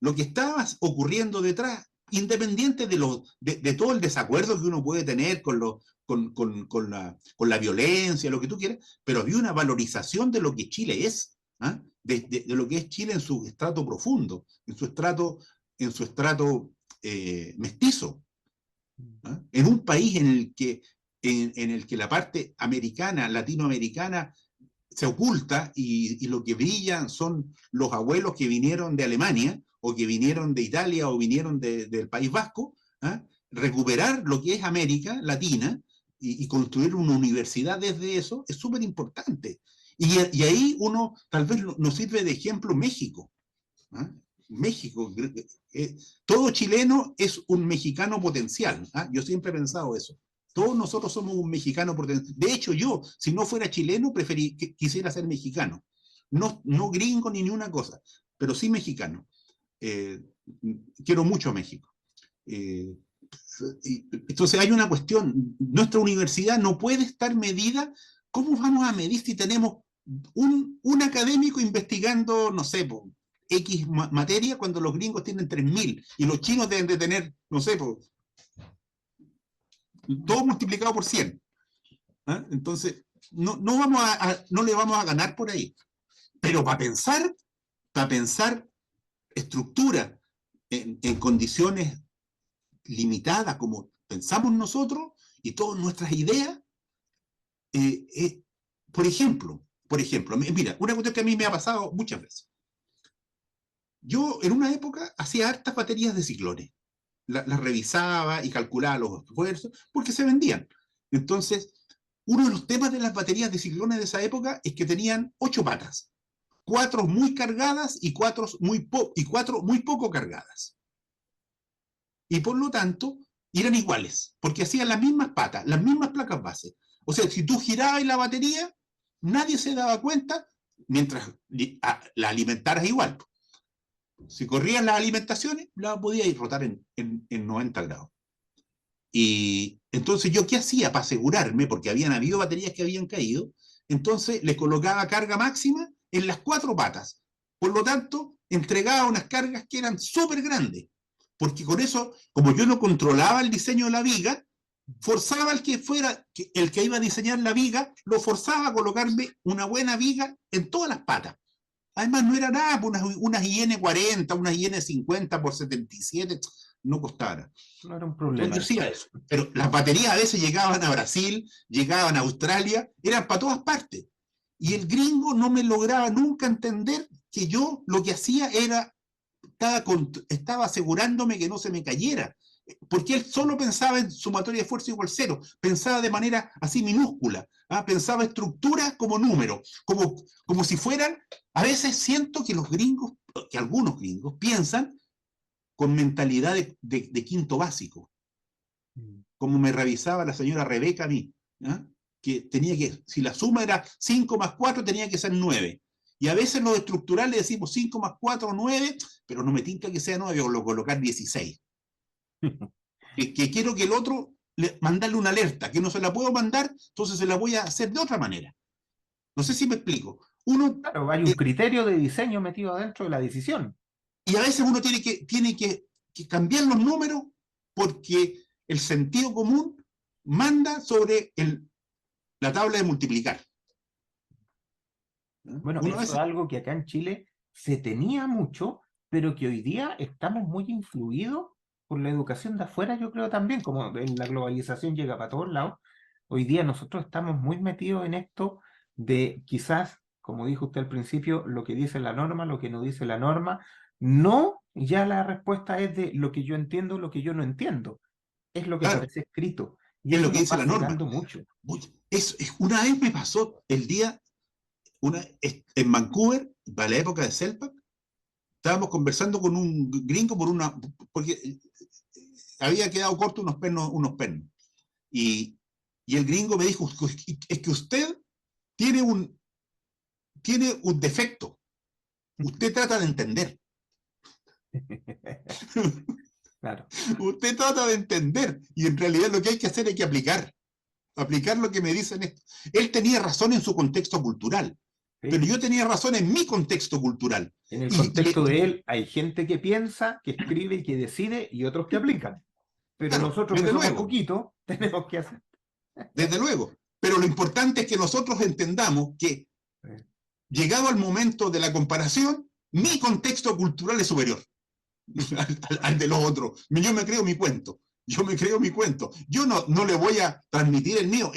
lo que estaba ocurriendo detrás, independiente de todo el desacuerdo que uno puede tener con la violencia, lo que tú quieras, pero había una valorización de lo que Chile es, ¿ah? De lo que es Chile en su estrato profundo, en su estrato mestizo, ¿ah? En un país en el que la parte americana, latinoamericana, se oculta y lo que brillan son los abuelos que vinieron de Alemania o que vinieron de Italia o vinieron del País Vasco, ¿ah? Recuperar lo que es América Latina y construir una universidad desde eso es súper importante. Y ahí tal vez nos sirve de ejemplo México. ¿Ah? México, todo chileno es un mexicano potencial. ¿Ah? Yo siempre he pensado eso. Todos nosotros somos un mexicano por dentro. De hecho, yo, si no fuera chileno, quisiera ser mexicano. No, no gringo ni una cosa, pero sí mexicano. Quiero mucho a México. Entonces hay una cuestión. Nuestra universidad no puede estar medida. ¿Cómo vamos a medir si tenemos un académico investigando, no sé, X materia cuando los gringos tienen 3.000 y los chinos deben de tener, no sé, todo multiplicado por 100? ¿Ah? Entonces, no le vamos a ganar por ahí. Pero para pensar estructura en condiciones limitadas como pensamos nosotros y todas nuestras ideas, por ejemplo, mira, una cuestión que a mí me ha pasado muchas veces. Yo en una época hacía hartas baterías de ciclones, las revisaba y calculaba los esfuerzos porque se vendían. Entonces, uno de los temas de las baterías de ciclones de esa época es que tenían 8 patas, 4 muy cargadas y 4 muy poco cargadas. Y por lo tanto, eran iguales, porque hacían las mismas patas, las mismas placas base. O sea, si tú girabas la batería, nadie se daba cuenta mientras la alimentaras igual. Si corrían las alimentaciones, la podías rotar en 90 grados. Y entonces, ¿yo qué hacía para asegurarme? Porque habían habido baterías que habían caído. Entonces, les colocaba carga máxima en las 4 patas. Por lo tanto, entregaba unas cargas que eran súper grandes. Porque con eso, como yo no controlaba el diseño de la viga, forzaba al que fuera, el que iba a diseñar la viga, lo forzaba a colocarme una buena viga en todas las patas. Además, no era nada, unas IN40, unas IN50 por 77, no costara. No era un problema. Yo decía eso. Pero las baterías a veces llegaban a Brasil, llegaban a Australia, eran para todas partes. Y el gringo no me lograba nunca entender que yo lo que hacía era, estaba asegurándome que no se me cayera. Porque él solo pensaba en sumatoria de fuerza igual 0, pensaba de manera así minúscula, pensaba estructura como número, como si fueran. A veces siento que algunos gringos piensan con mentalidad de quinto básico, como me revisaba la señora Rebeca a mí, que si la suma era 5 más 4 tenía que ser 9. Y a veces los estructurales decimos 5 más 4, 9, pero no me tinca que sea 9 o lo colocar 16. que quiero que el otro, mandarle una alerta, que no se la puedo mandar, entonces se la voy a hacer de otra manera. No sé si me explico. Claro, hay un criterio de diseño metido adentro de la decisión. Y a veces uno tiene que cambiar los números porque el sentido común manda sobre la tabla de multiplicar. Bueno, eso es algo que acá en Chile se tenía mucho, pero que hoy día estamos muy influidos por la educación de afuera, yo creo también, como la globalización llega para todos lados. Hoy día nosotros estamos muy metidos en esto de quizás, como dijo usted al principio, lo que dice la norma, lo que no dice la norma. No, ya la respuesta es de lo que yo entiendo, lo que yo no entiendo. Es lo que aparece escrito. Y es eso lo que dice la norma. Mucho. Una vez me pasó el día, en Vancouver, para la época de CELPAC, estábamos conversando con un gringo porque había quedado corto unos pernos. Y el gringo me dijo, es que usted tiene un defecto. Usted trata de entender. Claro. Usted trata de entender. Y en realidad lo que hay que hacer es que aplicar lo que me dicen esto. Él tenía razón en su contexto cultural, sí, pero yo tenía razón en mi contexto cultural. En el contexto de él hay gente que piensa, que escribe y que decide y otros que aplican. Pero claro, nosotros que somos poquitos tenemos que hacer. Desde luego. Pero lo importante es que nosotros entendamos que, llegado al momento de la comparación, mi contexto cultural es superior al de los otros. Yo me creo mi cuento. Yo no le voy a transmitir el mío.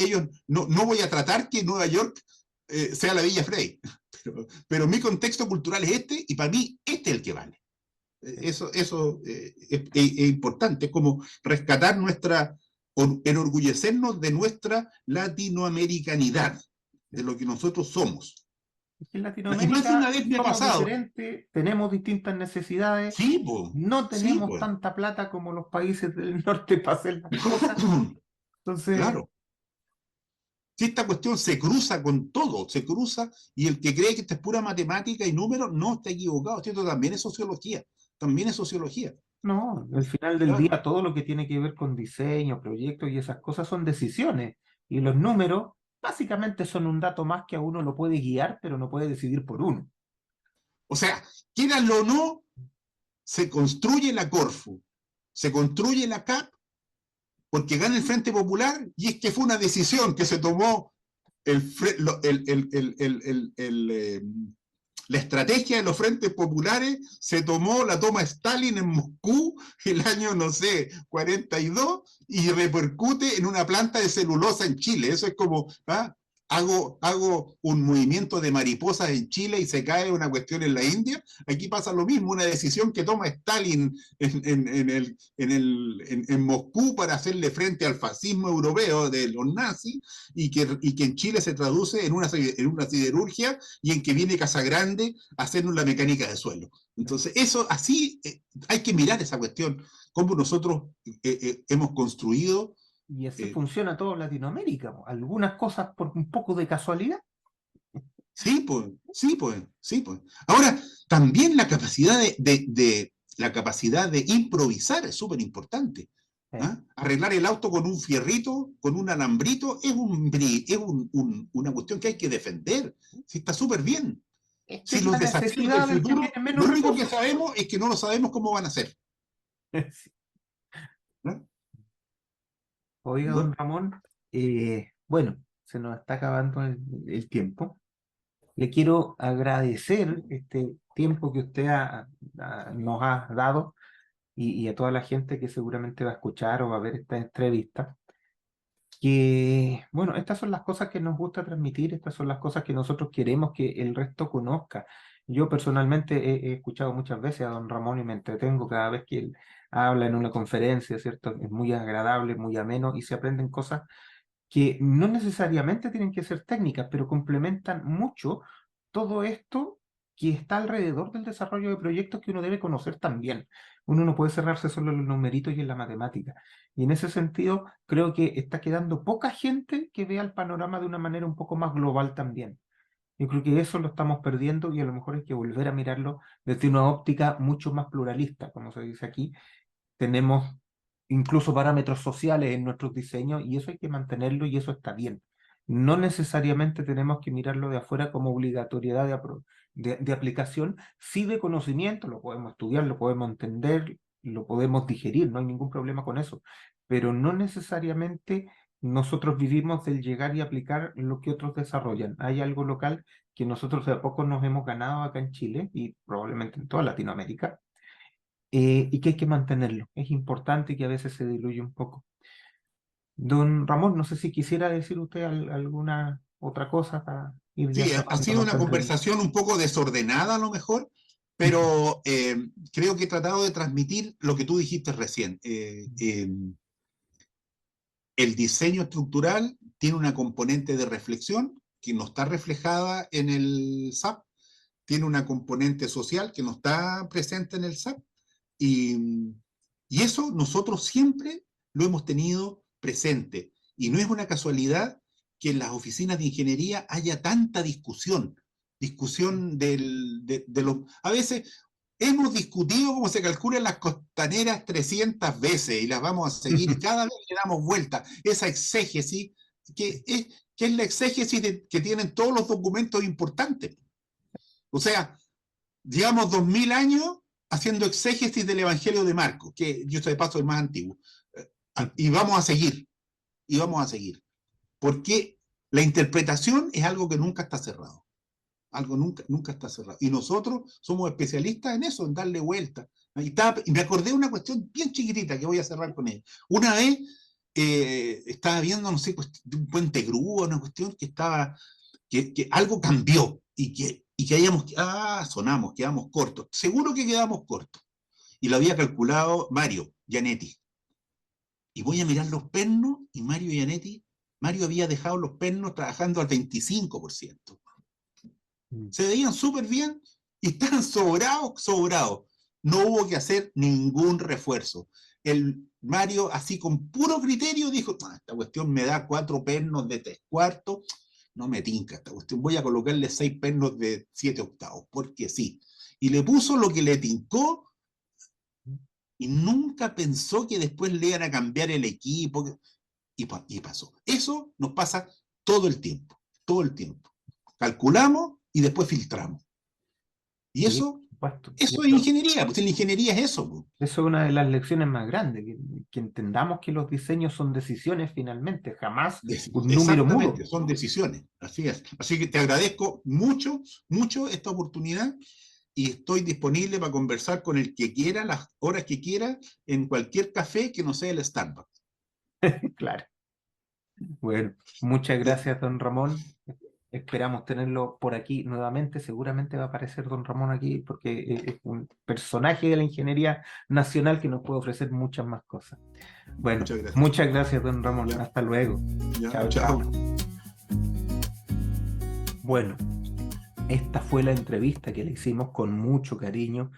No voy a tratar que Nueva York sea la Villa Frey. Pero mi contexto cultural es este y para mí este es el que vale. Eso es importante. Es como rescatar enorgullecernos de nuestra latinoamericanidad, de lo que nosotros somos. En Latinoamérica una vez me ha pasado. Tenemos distintas necesidades, no tenemos tanta plata como los países del norte para hacer las cosas, Entonces, claro. Si esta cuestión se cruza con todo, se cruza, y el que cree que esto es pura matemática y números, no está equivocado. Esto también es sociología, también es sociología. no, al final del Claro. día todo lo que tiene que ver con diseño, proyectos y esas cosas son decisiones. Y los números básicamente son un dato más que a uno lo puede guiar, pero no puede decidir por uno. O sea, quieranlo o no, se construye la Corfu, se construye la CAP, porque gana el Frente Popular, y es que fue una decisión que se tomó la estrategia de los frentes populares, se tomó, la toma Stalin en Moscú el año, no sé, 42, y repercute en una planta de celulosa en Chile. Eso es como, ¿ah? Hago un movimiento de mariposas en Chile y se cae una cuestión en la India. Aquí pasa lo mismo, una decisión que toma Stalin en Moscú para hacerle frente al fascismo europeo de los nazis, y que en Chile se traduce en una siderurgia, y en que viene Casagrande a hacernos la mecánica de suelo. Entonces, eso así, hay que mirar esa cuestión, cómo nosotros hemos construido. Y así eh, funciona todo Latinoamérica, po. Algunas cosas por un poco de casualidad. sí, pues, sí, pues, sí, pues. Ahora, también la capacidad de improvisar es súper importante. Eh, ¿Ah? Arreglar el auto con un fierrito, con un alambrito, una cuestión que hay que defender. Sí, está súper bien. Es que Si es los la desafíos del necesidad del que futuro, tiene menos lo único que recursos. sabemos es que no lo sabemos cómo van a ser. Sí. ¿No? Oiga, don ¿No? Ramón, bueno, se nos está acabando el tiempo. Le quiero agradecer este tiempo que usted nos ha dado y a toda la gente que seguramente va a escuchar o va a ver esta entrevista. Que, bueno, estas son las cosas que nos gusta transmitir, estas son las cosas que nosotros queremos que el resto conozca. Yo personalmente he escuchado muchas veces a don Ramón y me entretengo cada vez que él habla en una conferencia, ¿cierto? Es muy agradable, muy ameno y se aprenden cosas que no necesariamente tienen que ser técnicas, pero complementan mucho todo esto que está alrededor del desarrollo de proyectos que uno debe conocer también. Uno no puede cerrarse solo en los numeritos y en la matemática. Y en ese sentido, creo que está quedando poca gente que vea el panorama de una manera un poco más global también. Yo creo que eso lo estamos perdiendo y a lo mejor hay que volver a mirarlo desde una óptica mucho más pluralista, como se dice aquí. Tenemos incluso parámetros sociales en nuestros diseños y eso hay que mantenerlo y eso está bien. No necesariamente tenemos que mirarlo de afuera como obligatoriedad de aplicación, sí de conocimiento, lo podemos estudiar, lo podemos entender, lo podemos digerir, no hay ningún problema con eso, pero no necesariamente nosotros vivimos del llegar y aplicar lo que otros desarrollan. Hay algo local que nosotros de a poco nos hemos ganado acá en Chile y probablemente en toda Latinoamérica, y que hay que mantenerlo. Es importante que a veces se diluye un poco. Don Ramón, no sé si quisiera decir usted alguna otra cosa para ir ya Sí, ha cerrando sido una nuestra entrevista. conversación un poco desordenada a lo mejor, pero creo que he tratado de transmitir lo que tú dijiste recién. El diseño estructural tiene una componente de reflexión que no está reflejada en el SAP, tiene una componente social que no está presente en el SAP, y, y eso nosotros siempre lo hemos tenido presente. Y no es una casualidad que en las oficinas de ingeniería haya tanta discusión de los... A veces hemos discutido cómo se calculan las costaneras 300 veces y las vamos a seguir, y cada vez le damos vuelta. Esa exégesis, que es la exégesis que tienen todos los documentos importantes. O sea, llevamos 2000 años haciendo exégesis del Evangelio de Marcos, que yo de paso es más antiguo. Y vamos a seguir, y vamos a seguir. Porque la interpretación es algo que nunca está cerrado. Algo nunca está cerrado. Y nosotros somos especialistas en eso, en darle vuelta. Y me acordé de una cuestión bien chiquitita que voy a cerrar con ella. Una vez estaba viendo, no sé, un puente grúa, una cuestión que algo cambió, y que sonamos, quedamos cortos. Seguro que quedamos cortos. Y lo había calculado Mario Gianetti. Y voy a mirar los pernos, y Mario Gianetti, Mario había dejado los pernos trabajando al 25%. Mm. Se veían súper bien y estaban sobrados. No hubo que hacer ningún refuerzo. Mario, así con puro criterio, dijo, esta cuestión me da 4 pernos de 3/4, no me tinca esta cuestión, voy a colocarle 6 pernos de 7/8, porque sí. Y le puso lo que le tincó y nunca pensó que después le iban a cambiar el equipo, y pasó. Eso nos pasa todo el tiempo, todo el tiempo. Calculamos y después filtramos. Y Sí, eso, por supuesto. Y eso es ingeniería, pues la ingeniería es eso. Pues. eso es una de las lecciones más grandes, que entendamos que los diseños son decisiones finalmente, jamás un número Exactamente, mudo. son decisiones, así es. Así que te agradezco mucho, mucho esta oportunidad y estoy disponible para conversar con el que quiera, las horas que quiera, en cualquier café que no sea el Starbucks. Claro. Bueno, muchas gracias, don Ramón. Esperamos tenerlo por aquí nuevamente. Seguramente va a aparecer don Ramón aquí porque es un personaje de la ingeniería nacional que nos puede ofrecer muchas más cosas. Bueno, Muchas gracias. muchas gracias, don Ramón. Ya, Hasta luego. ya, Chao, chao. chao. Bueno, esta fue la entrevista que le hicimos con mucho cariño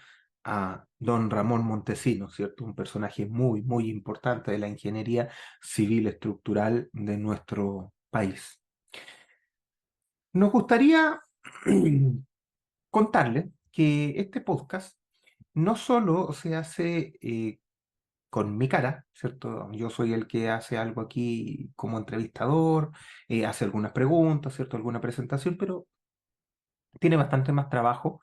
a don Ramón Montesinos, ¿cierto? Un personaje muy, muy importante de la ingeniería civil estructural de nuestro país. Nos gustaría contarle que este podcast no solo se hace con mi cara, ¿cierto? Yo soy el que hace algo aquí como entrevistador, hace algunas preguntas, ¿cierto? Alguna presentación, pero tiene bastante más trabajo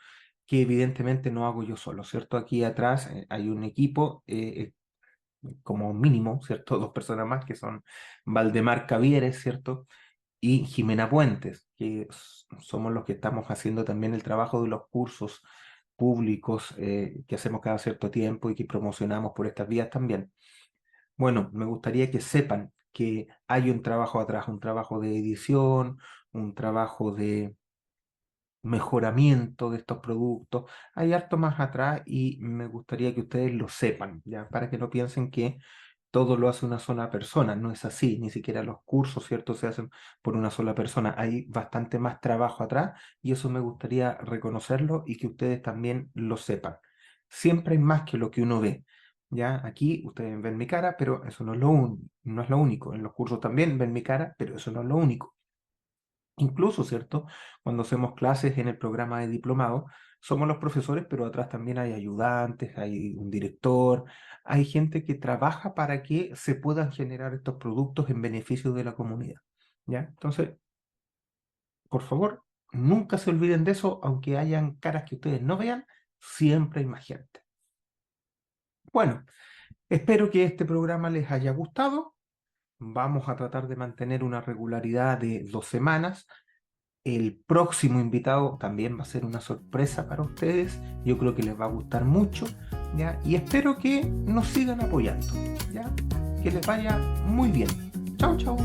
que evidentemente no hago yo solo, ¿cierto? Aquí atrás hay un equipo, como mínimo, ¿cierto? Dos personas más que son Valdemar Cavieres, ¿cierto? Y Jimena Puentes, que somos los que estamos haciendo también el trabajo de los cursos públicos que hacemos cada cierto tiempo y que promocionamos por estas vías también. Bueno, me gustaría que sepan que hay un trabajo atrás, un trabajo de edición, un trabajo de mejoramiento de estos productos. Hay harto más atrás y me gustaría que ustedes lo sepan, ¿ya? Para que no piensen que todo lo hace una sola persona. No es así, ni siquiera los cursos, ¿cierto? Se hacen por una sola persona. Hay bastante más trabajo atrás y eso me gustaría reconocerlo y que ustedes también lo sepan. Siempre hay más que lo que uno ve. Ya aquí ustedes ven mi cara, pero eso no es no es lo único. En los cursos también ven mi cara, pero eso no es lo único. Incluso, ¿cierto? Cuando hacemos clases en el programa de diplomado, somos los profesores, pero atrás también hay ayudantes, hay un director, hay gente que trabaja para que se puedan generar estos productos en beneficio de la comunidad. ¿Ya? Entonces, por favor, nunca se olviden de eso, aunque hayan caras que ustedes no vean, siempre hay más gente. Bueno, espero que este programa les haya gustado. Vamos a tratar de mantener una regularidad de 2 semanas. El próximo invitado también va a ser una sorpresa para ustedes. Yo creo que les va a gustar mucho, ¿ya? Y espero que nos sigan apoyando, ¿ya? Que les vaya muy bien. Chao, chao.